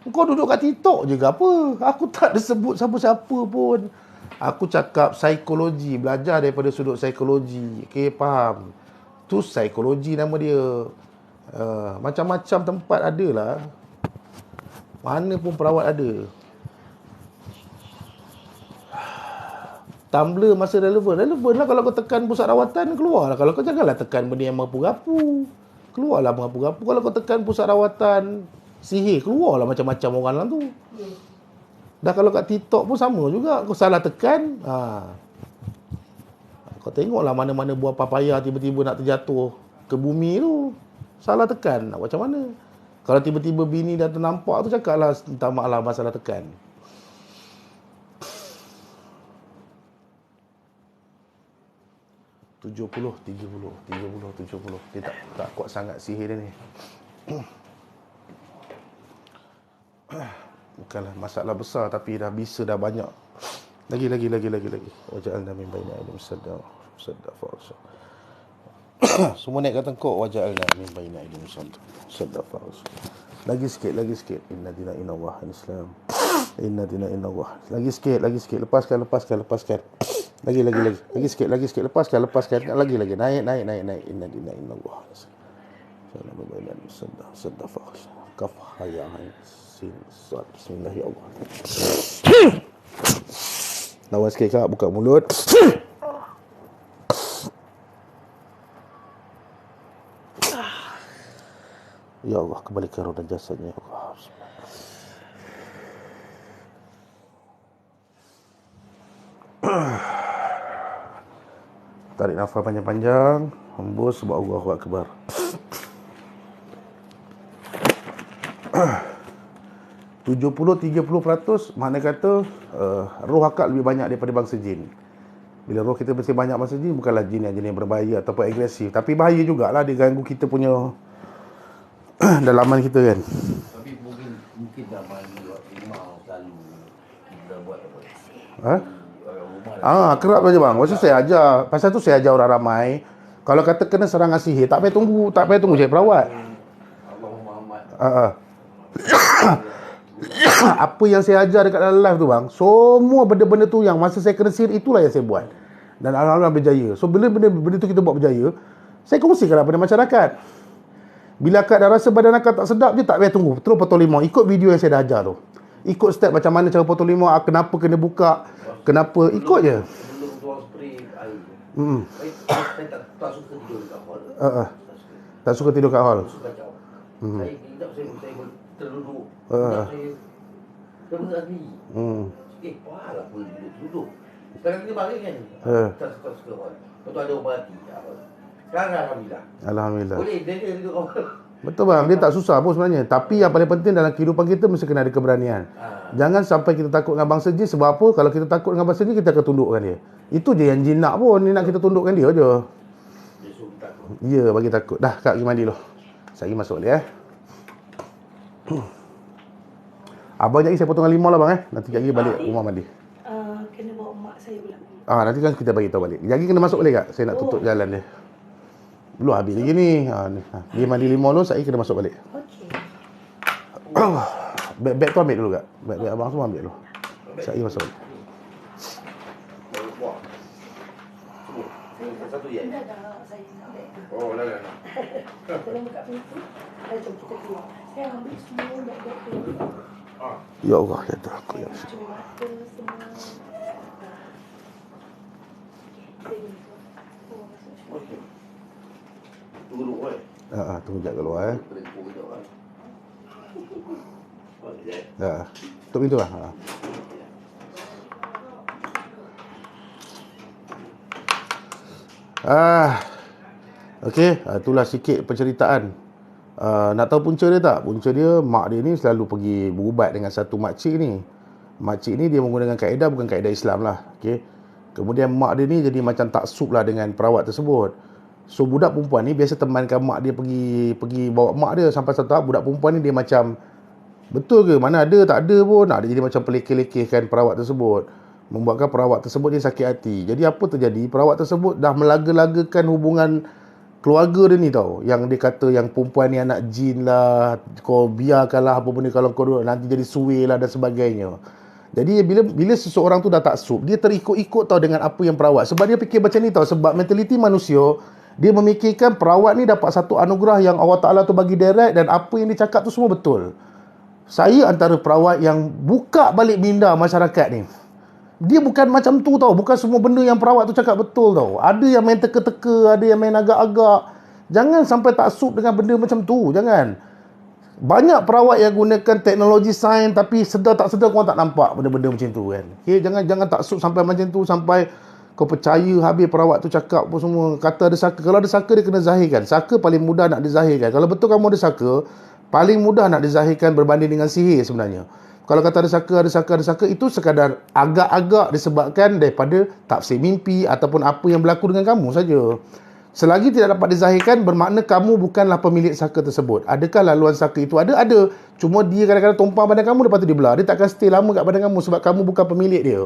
Kau duduk kat TikTok je ke apa? Aku tak ada sebut siapa-siapa pun. Aku cakap psikologi, belajar daripada sudut psikologi. Okey, faham? Tu psikologi nama dia. Macam-macam tempat ada lah. Mana pun perawat ada. Tumblr masa relevan lah. Kalau kau tekan pusat rawatan, keluar lah. Kalau kau janganlah tekan benda yang merapu-rapu. Keluarlah merapu-rapu. Kalau kau tekan pusat rawatan sihir, keluarlah macam-macam orang lah tu. Dah kalau kat TikTok pun sama juga. Kau salah tekan, kau tengoklah mana-mana buah papaya tiba-tiba nak terjatuh ke bumi tu. Salah tekan, nak macam mana? Kalau tiba-tiba bini dah ternampak tu, cakaplah minta maaf lah masalah tekan. Tujuh puluh. Dia tak kuat sangat sihir dia ni. Bukanlah masalah besar, tapi dah bisa dah banyak. Lagi. Waja'alna min baina aydihim sadda farsha. Semua naik kat tengkuk. Waja'alna min baina aydihim sadda farsha. Lagi sikit. Inna dina inallah al-Islam. Inna dina inallah. Lagi sikit. Lepaskan. Lagi sikit. Lepaskan. Lagi. Naik. Inna dina inallah al-Islam. Sadda farsha. Kaf ya ain sin sad. Bismillahirrahmanirrahim. Lawan sikit kak, buka mulut. Ya Allah, kembalikan roda jasadnya ya Allah. Tarik nafas panjang-panjang, hembus, sebab Allahu Akbar. 70-30%, makna kata roh akak lebih banyak daripada bangsa jin. Bila roh kita mesti banyak masa jin, bukanlah jin yang jenis berbahaya ataupun agresif. Tapi bahaya jugalah dia ganggu kita punya dalaman kita kan. Tapi mungkin dah mandi rumah selalu kita buat apa? Ha? Orang rumah Kerap saja bang. Pasal saya ajar. Pasal tu saya ajar orang ramai. Kalau kata kena serangan sihir, tak payah tunggu cari perawat. Allah Muhammad. Apa yang saya ajar dekat dalam live tu bang, semua benda-benda tu yang masa saya kena sihir, itulah yang saya buat. Dan alhamdulillah berjaya. So bila benda tu kita buat berjaya, saya kongsikan kepada masyarakat. Bila akak dah rasa badan akak tak sedap je, tak payah tunggu, terus potong limau. Ikut video yang saya dah ajar tu. Ikut step macam mana cara potong limau, kenapa kena buka, kenapa, ikut je. Belum tuang spray air. Saya tak suka tidur dekat hall. Tak suka tidur kat hall. Suka kacau. Saya kejap saya terduduk. Kejap saya termengerti. Pahala pun duduk. Sekarang kita balik kan. Tak suka hall. Lepas tu ada obati. Sekarang alhamdulillah. Alhamdulillah. Boleh dia duduk hall. Betul bang, dia tak susah pun sebenarnya. Tapi yang paling penting dalam kehidupan kita mesti kena ada keberanian. Jangan sampai kita takut dengan bangsa jin. Sebab apa? Kalau kita takut dengan bangsa jin, kita akan tundukkan dia. Itu je yang jin nak pun. Dia nak kita tundukkan dia je. Ya, bagi takut. Dah, kak pergi mandi dulu. Saya pergi masuk balik Abang sekejap lagi saya potong limau lah bang Nanti sekejap lagi balik rumah mandi. Kena bawa mak saya pula. Nanti kan kita bagi tahu balik. Sekejap lagi kena masuk balik kak. Saya nak tutup jalan dia. Belum habis lagi ni. Dia mandi limau dulu, saya kena masuk balik. Okey. Beg tu ambil dulu kak. Beg abang semua ambil dulu. Saya masuk balik. Satu je. Dah saya nak beg. Oh, dah. Tolong buka pintu. Jom kita keluar. Saya ambil semua beg-beg tu. Ya Allah, ya Tuhan aku ya. Cuma mata semua. Okey. Tunggu dulu Tunggu sekejap keluar Tunggu dulu Tutup pintu lah. Okey, itulah sikit penceritaan. Nak tahu punca dia tak? Punca dia, mak dia ni selalu pergi berubat dengan satu makcik ni. Makcik ni dia menggunakan kaedah, bukan kaedah Islam lah. Okey. Kemudian mak dia ni jadi macam taksub lah dengan perawat tersebut. So budak perempuan ni biasa temankan mak dia pergi bawa mak dia. Sampai satu tahap budak perempuan ni dia macam, betul ke? Mana ada, tak ada pun. Dia jadi macam pelekeh-lekehkan perawat tersebut. Membuatkan perawat tersebut dia sakit hati. Jadi apa terjadi? Perawat tersebut dah melaga-lagakan hubungan keluarga dia ni tau. Yang dia kata yang perempuan ni anak jin lah, kau biarkanlah apa benda kalau kau nanti jadi suwe lah dan sebagainya. Jadi bila seseorang tu dah taksub, dia terikut-ikut tau dengan apa yang perawat. Sebab dia fikir macam ni tau. Sebab mentaliti manusia, dia memikirkan perawat ni dapat satu anugerah yang Allah Ta'ala tu bagi direct, dan apa yang dia cakap tu semua betul. Saya antara perawat yang buka balik minda masyarakat ni. Dia bukan macam tu tau. Bukan semua benda yang perawat tu cakap betul tau. Ada yang main teka-teka, ada yang main agak-agak. Jangan sampai taksub dengan benda macam tu. Jangan. Banyak perawat yang gunakan teknologi sains, tapi sedar tak sedar korang tak nampak benda-benda macam tu kan. Okay, jangan taksub sampai macam tu, sampai kau percaya habis perawat tu cakap apa semua. Kata ada saka. Kalau ada saka, dia kena zahirkan. Saka paling mudah nak dizahirkan. Kalau betul kamu ada saka, paling mudah nak dizahirkan berbanding dengan sihir sebenarnya. Kalau kata ada saka, itu sekadar agak-agak disebabkan daripada tafsir mimpi ataupun apa yang berlaku dengan kamu saja. Selagi tidak dapat dizahirkan, bermakna kamu bukanlah pemilik saka tersebut. Adakah laluan saka itu? Ada. Cuma dia kadang-kadang tumpang badan kamu, lepas tu dia belah. Dia takkan stay lama kat badan kamu sebab kamu bukan pemilik dia.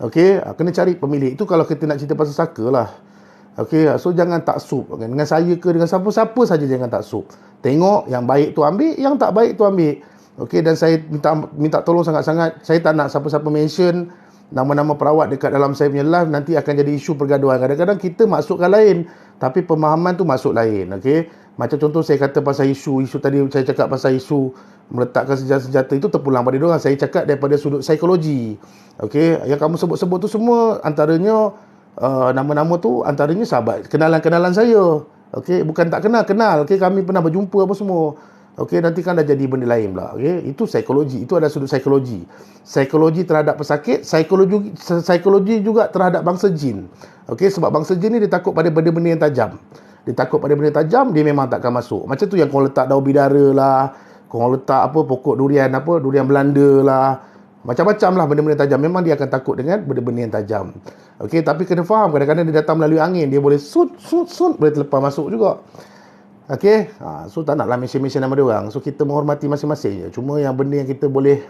Okey, kena cari pemilik. Itu kalau kita nak cerita pasal saka lah. Okey, so jangan taksub. Dengan saya ke dengan siapa-siapa saja jangan taksub. Tengok yang baik tu ambil, yang tak baik tu ambil. Okey, dan saya minta tolong sangat-sangat. Saya tak nak siapa-siapa mention nama-nama perawat dekat dalam saya punya live, nanti akan jadi isu pergaduhan. Kadang-kadang kita masukkan lain, tapi pemahaman tu masuk lain. Okey, macam contoh saya kata pasal isu tadi, saya cakap pasal isu meletakkan senjata-senjata, itu terpulang pada diorang. Saya cakap daripada sudut psikologi. Okey, yang kamu sebut-sebut tu semua antaranya nama-nama tu antaranya sahabat, kenalan-kenalan saya. Okey, bukan tak kenal. Okey, kami pernah berjumpa apa semua. Okey, nanti kan dah jadi benda lain pula. Okey, itu psikologi. Itu ada sudut psikologi. Psikologi terhadap pesakit, psikologi juga terhadap bangsa jin. Okey, sebab bangsa jin ni dia takut pada benda-benda yang tajam. Dia takut pada benda tajam, dia memang takkan masuk. Macam tu yang kau letak daun bidara lah, kau letak apa pokok durian Belanda lah. Macam-macam lah benda-benda tajam. Memang dia akan takut dengan benda-benda yang tajam. Okey, tapi kena faham, kadang-kadang dia datang melalui angin, dia boleh sut, boleh terlepas masuk juga. Okey, so tak naklah mention nama dia orang. So kita menghormati masing-masing je. Cuma yang benda yang kita boleh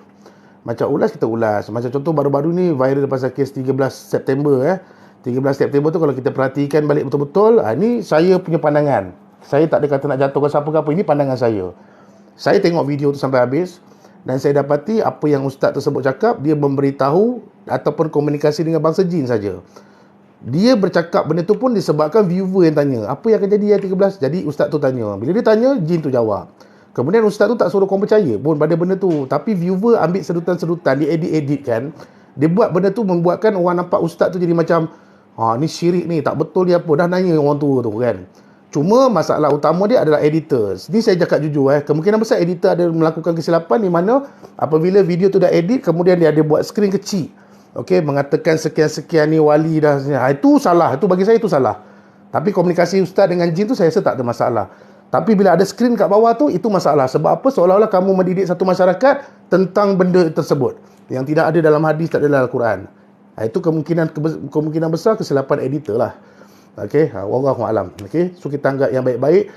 macam ulas, kita ulas. Macam contoh baru-baru ni viral pasal kes 13 September 13 September tu kalau kita perhatikan balik betul-betul, ni saya punya pandangan. Saya tak ada kata nak jatuhkan siapa ke apa, ini pandangan saya. Saya tengok video tu sampai habis dan saya dapati apa yang ustaz tersebut cakap, dia memberitahu ataupun komunikasi dengan bangsa jin saja. Dia bercakap benda tu pun disebabkan viewer yang tanya, apa yang akan jadi yang 13? Jadi ustaz tu tanya. Bila dia tanya, jin tu jawab. Kemudian ustaz tu tak suruh korang percaya pun pada benda tu. Tapi viewer ambil sedutan-sedutan, dia edit-editkan. Dia buat benda tu membuatkan orang nampak ustaz tu jadi macam, ni syirik ni, tak betul dia apa. Dah nanya orang tua tu kan. Cuma masalah utama dia adalah editor. Ni saya cakap jujur kemungkinan besar editor ada melakukan kesilapan di mana apabila video tu dah edit, kemudian dia ada buat skrin kecil. Okey, mengatakan sekian-sekian ni wali dah. Itu salah. Itu bagi saya itu salah. Tapi komunikasi ustaz dengan jin tu saya rasa tak ada masalah. Tapi bila ada skrin kat bawah tu, itu masalah. Sebab apa? Seolah-olah kamu mendidik satu masyarakat tentang benda tersebut yang tidak ada dalam hadis, tak ada dalam Al-Quran. Itu kemungkinan besar kesilapan editor lah. Okey, wallahu alam. Okey, so kita anggap yang baik-baik.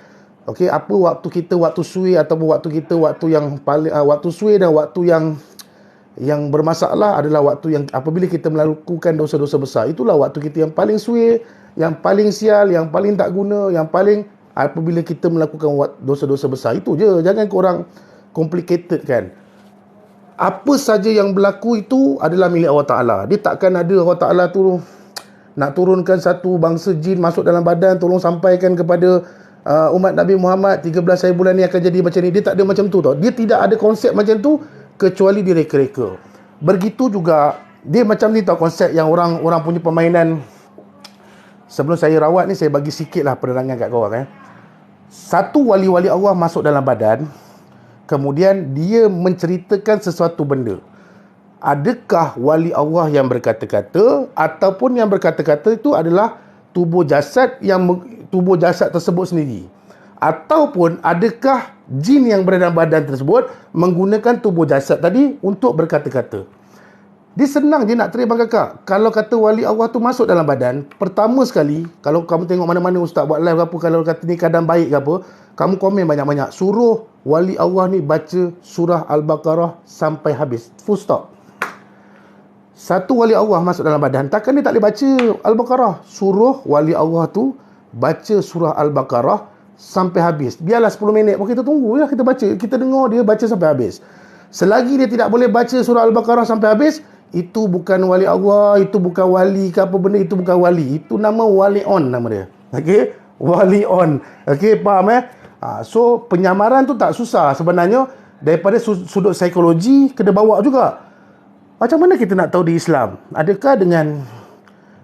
Okey, apa waktu kita waktu sui ataupun waktu kita waktu yang paling waktu sui dan waktu yang bermasalah adalah waktu yang apabila kita melakukan dosa-dosa besar. Itulah waktu kita yang paling sui, yang paling sial, yang paling tak guna, yang paling apabila kita melakukan dosa-dosa besar. Itu je. Jangan korang complicated kan. Apa saja yang berlaku itu adalah milik Allah Ta'ala. Dia takkan ada Allah Ta'ala tu nak turunkan satu bangsa jin masuk dalam badan, tolong sampaikan kepada umat Nabi Muhammad 13 hari bulan ni akan jadi macam ni. Dia tak ada macam tu tau. Dia tidak ada konsep macam tu kecuali direka-reka. Begitu juga dia macam ni tau konsep yang orang punya permainan. Sebelum saya rawat ni, saya bagi sikit lah penerangan kat korang Satu wali-wali Allah masuk dalam badan, kemudian dia menceritakan sesuatu benda. Adakah wali Allah yang berkata-kata ataupun yang berkata-kata itu adalah tubuh jasad tersebut sendiri, ataupun adakah jin yang berada dalam badan tersebut menggunakan tubuh jasad tadi untuk berkata-kata. Dia senang je nak terima kakak. Kalau kata wali Allah tu masuk dalam badan, pertama sekali, kalau kamu tengok mana-mana ustaz buat live apa, kalau kata ni keadaan baik ke apa, kamu komen banyak-banyak, suruh wali Allah ni baca surah Al-Baqarah sampai habis, full stop. Satu wali Allah masuk dalam badan, takkan dia tak boleh baca Al-Baqarah. Suruh wali Allah tu baca surah Al-Baqarah sampai habis. Biarlah 10 minit pun kita tunggu lah, kita baca, kita dengar dia baca sampai habis. Selagi dia tidak boleh baca surah Al-Baqarah sampai habis, itu bukan wali Allah, itu bukan wali ke apa benda, itu bukan wali. Itu nama wali on nama dia. Okey, wali on. Okey, faham So penyamaran tu tak susah sebenarnya. Daripada sudut psikologi kena bawa juga. Macam mana kita nak tahu di Islam? Adakah dengan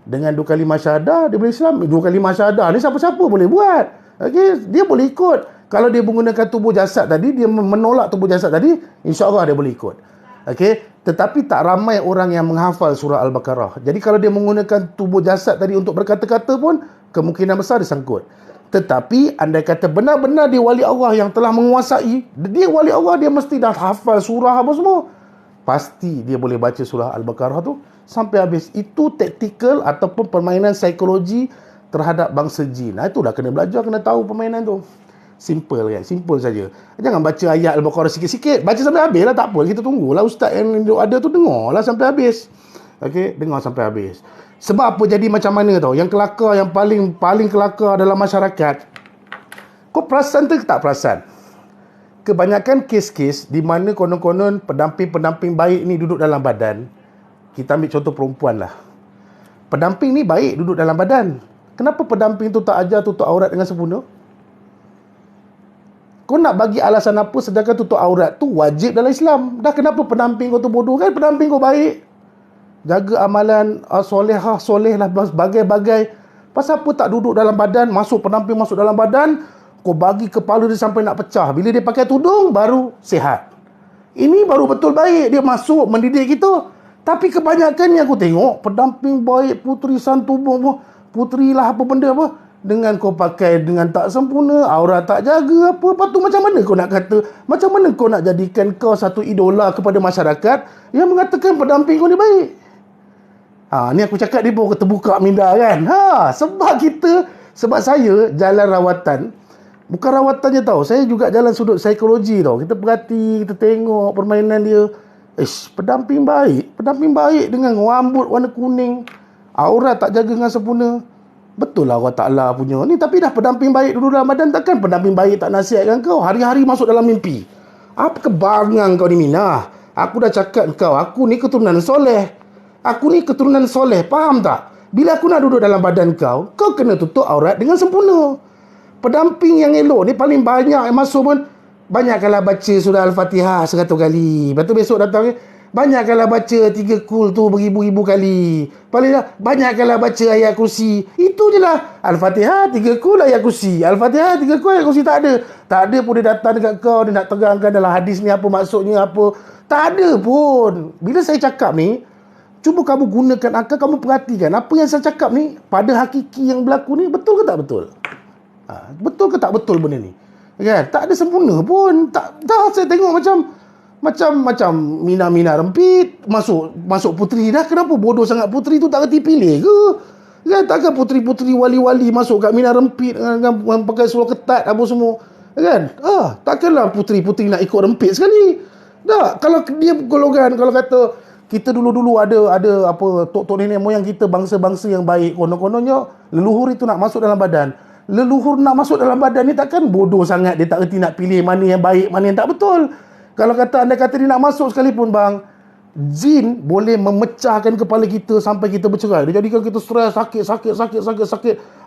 2 kalimah syahadah dia boleh Islam? 2 kalimah syahadah ni siapa-siapa boleh buat. Okey, dia boleh ikut. Kalau dia menggunakan tubuh jasad tadi, dia menolak tubuh jasad tadi, insya-Allah dia boleh ikut. Okey, tetapi tak ramai orang yang menghafal surah Al-Baqarah. Jadi kalau dia menggunakan tubuh jasad tadi untuk berkata-kata pun, kemungkinan besar disangkut. Tetapi andai kata benar-benar dia wali Allah yang telah menguasai, dia wali Allah, dia mesti dah hafal surah apa semua. Pasti dia boleh baca surah Al-Baqarah tu sampai habis. Itu taktikal ataupun permainan psikologi terhadap bangsa jin. Itulah kena belajar, kena tahu permainan tu. Simple kan, simple saja. Jangan baca ayat Al-Baqarah sikit-sikit, baca sampai habis lah, tak apa. Kita tunggulah ustaz yang ada tu dengarlah sampai habis. Okey, dengar sampai habis. Sebab apa jadi macam mana tau? Yang kelakar, yang paling kelakar dalam masyarakat. Kau perasan tu ke tak perasan? Kebanyakan kes-kes di mana konon-konon pendamping-pendamping baik ni duduk dalam badan. Kita ambil contoh perempuan lah. Pendamping ni baik duduk dalam badan. Kenapa pendamping tu tak ajar tutup aurat dengan sempurna? Kau nak bagi alasan apa sedangkan tutup aurat tu wajib dalam Islam? Dah kenapa pendamping kau tu bodoh kan? Pendamping kau baik. Jaga amalan soleh lah bagai-bagai. Pasal apa tak duduk dalam badan, pendamping masuk dalam badan, kau bagi kepala dia sampai nak pecah. Bila dia pakai tudung, baru sihat. Ini baru betul baik. Dia masuk mendidik kita. Tapi kebanyakan yang aku tengok, pendamping baik, puteri santu, puteri lah apa benda apa, dengan kau pakai dengan tak sempurna, aurat tak jaga apa. Lepas tu macam mana kau nak kata, macam mana kau nak jadikan kau satu idola kepada masyarakat yang mengatakan pendamping kau ni baik? Ni aku cakap dia pun terbuka minda kan. Sebab saya jalan rawatan, bukan rawatan je tau, saya juga jalan sudut psikologi tau. Kita perhati, kita tengok permainan dia. Pendamping baik dengan rambut warna kuning, aurat tak jaga dengan sempurna. Betul lah Allah Ta'ala punya ni. Tapi dah pendamping baik dulu dalam badan, takkan pendamping baik tak nasihatkan kau hari-hari masuk dalam mimpi? Apa kebangang kau ni Mina? Aku dah cakap kau, aku ni keturunan soleh. Faham tak? Bila aku nak duduk dalam badan kau, kau kena tutup aurat dengan sempurna. Pendamping yang elok ni paling banyak yang masuk pun, banyakkanlah baca surah Al-Fatihah 100 kali. Lepas tu besok datang, banyakkanlah baca 3 kul tu beribu-ribu kali. Banyakkanlah baca ayat kursi. Itu je lah. Al-Fatihah 3 kul ayat kursi. Al-Fatihah 3 kul ayat kursi. Tak ada pun dia datang dekat kau, dia nak terangkan dalam hadis ni apa maksudnya apa. Tak ada pun. Bila saya cakap ni, cuba kamu gunakan akal, kamu perhatikan apa yang saya cakap ni pada hakiki yang berlaku ni, betul ke tak betul? Betul ke tak betul benda ni? Kan? Tak ada sempurna pun. Saya tengok macam Mina rempit, masuk puteri dah. Kenapa bodoh sangat puteri tu tak reti pilih ke? Kan? Takkan puteri-puteri wali-wali masuk kat Mina rempit dengan pakai seluar ketat apa semua. Kan? Takkanlah puteri-puteri nak ikut rempit sekali. Tak, kalau dia golongan, kalau kata kita dulu-dulu ada apa, tok-tok nenek moyang kita, bangsa-bangsa yang baik, konon-kononnya leluhur itu nak masuk dalam badan. Leluhur nak masuk dalam badan ni takkan bodoh sangat dia tak reti nak pilih mana yang baik, mana yang tak betul. Kalau anda kata dia nak masuk sekalipun bang, jin boleh memecahkan kepala kita sampai kita bercerai. Dia jadikan kita stres, sakit.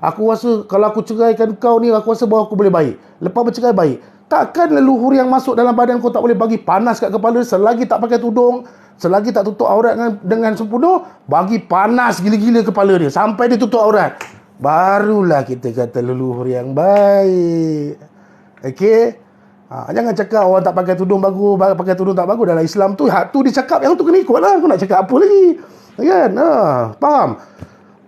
Aku rasa kalau aku ceraikan kau ni, aku rasa bahawa aku boleh baik. Lepas bercerai baik. Takkan leluhur yang masuk dalam badan kau tak boleh bagi panas kat kepala selagi tak pakai tudung, selagi tak tutup aurat dengan sempurna, bagi panas gila-gila kepala dia sampai dia tutup aurat. Barulah kita kata leluhur yang baik. Okey? Jangan cakap orang tak pakai tudung bagus, pakai tudung tak bagus. Dalam Islam tu, hak tu dia cakap, yang tu kena ikut lah. Aku nak cakap apa lagi? Kan? Faham?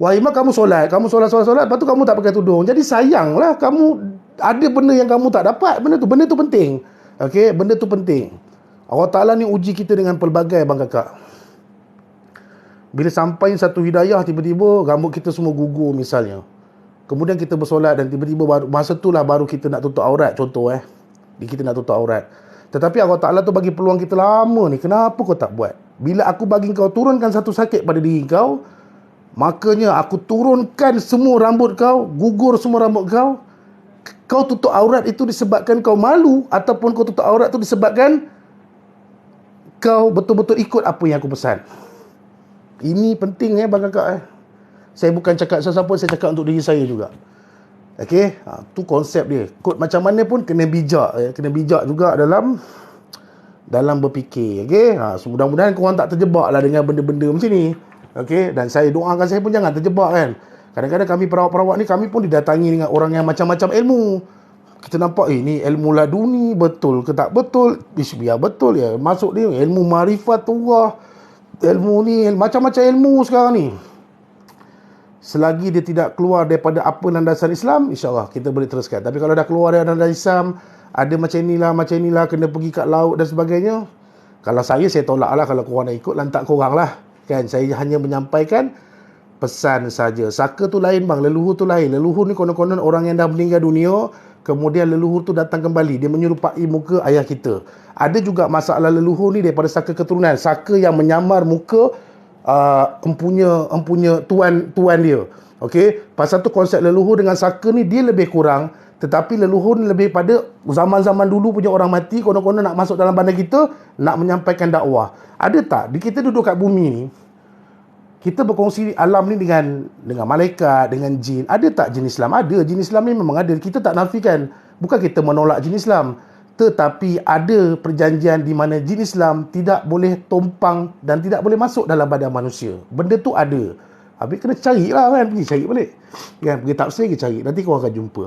Wah, Imam kamu solat. Lepas tu kamu tak pakai tudung. Jadi sayanglah kamu ada benda yang kamu tak dapat. Benda tu penting. Okey? Benda tu penting. Allah Ta'ala ni uji kita dengan pelbagai bang kakak. Bila sampai satu hidayah, tiba-tiba rambut kita semua gugur misalnya. Kemudian kita bersolat dan tiba-tiba masa itulah baru kita nak tutup aurat. Contoh kita nak tutup aurat. Tetapi Allah Ta'ala tu bagi peluang kita lama ni. Kenapa kau tak buat? Bila aku bagi kau turunkan satu sakit pada diri kau, makanya aku turunkan semua rambut kau, gugur semua rambut kau. Kau tutup aurat itu disebabkan kau malu, ataupun kau tutup aurat itu disebabkan kau betul-betul ikut apa yang aku pesan. Ini penting bang kakak. Saya bukan cakap siapa-siapa, saya cakap untuk diri saya juga. Okey, tu konsep dia. Kod macam mana pun kena bijak, kena bijak juga dalam berfikir. Okey, mudah-mudahan korang tak terjebaklah dengan benda-benda macam ni. Okey, dan saya doakan saya pun jangan terjebak kan. Kadang-kadang kami perawat-perawat ni, kami pun didatangi dengan orang yang macam-macam ilmu. Kita nampak ni ilmu laduni, betul ke tak betul? Biar betul ya. Masuk dia ilmu marifat Allah, ilmu ni macam-macam ilmu sekarang ni. Selagi dia tidak keluar daripada apa landasan Islam, insya-Allah kita boleh teruskan. Tapi kalau dah keluar dari landasan Islam, ada macam inilah, kena pergi kat laut dan sebagainya, kalau saya tolak lah. Kalau korang nak ikut, lantak korang lah kan. Saya hanya menyampaikan pesan saja. Saka tu lain bang, leluhur tu lain. Leluhur ni konon-konon orang yang dah meninggal dunia, kemudian leluhur tu datang kembali, dia menyerupai muka ayah kita. Ada juga masalah leluhur ni daripada saka keturunan, saka yang menyamar muka empunya tuan dia. Okey, pasal tu konsep leluhur dengan saka ni dia lebih kurang, tetapi leluhur ni lebih pada zaman-zaman dulu punya orang mati, konon-konon nak masuk dalam badan kita, nak menyampaikan dakwah. Ada tak di kita duduk kat bumi ni, kita berkongsi alam ni dengan malaikat, dengan jin. Ada tak jin Islam? Ada. Jin Islam ni memang ada. Kita tak nafikan. Bukan kita menolak jin Islam. Tetapi ada perjanjian di mana jin Islam tidak boleh tumpang dan tidak boleh masuk dalam badan manusia. Benda tu ada. Habis kena carilah kan. Pergi cari balik. Kan? Pergi tafsir ke cari. Nanti kau akan jumpa.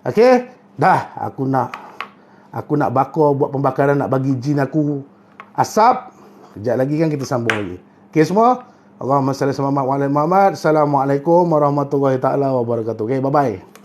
Okey? Dah. Aku nak bakar, buat pembakaran, nak bagi jin aku asap. Kejap lagi kan kita sambung lagi. Okey semua? Allahumma salli ala Muhammad wa ala Muhammad. Assalamualaikum warahmatullahi taala wabarakatuh. Okay, bye-bye.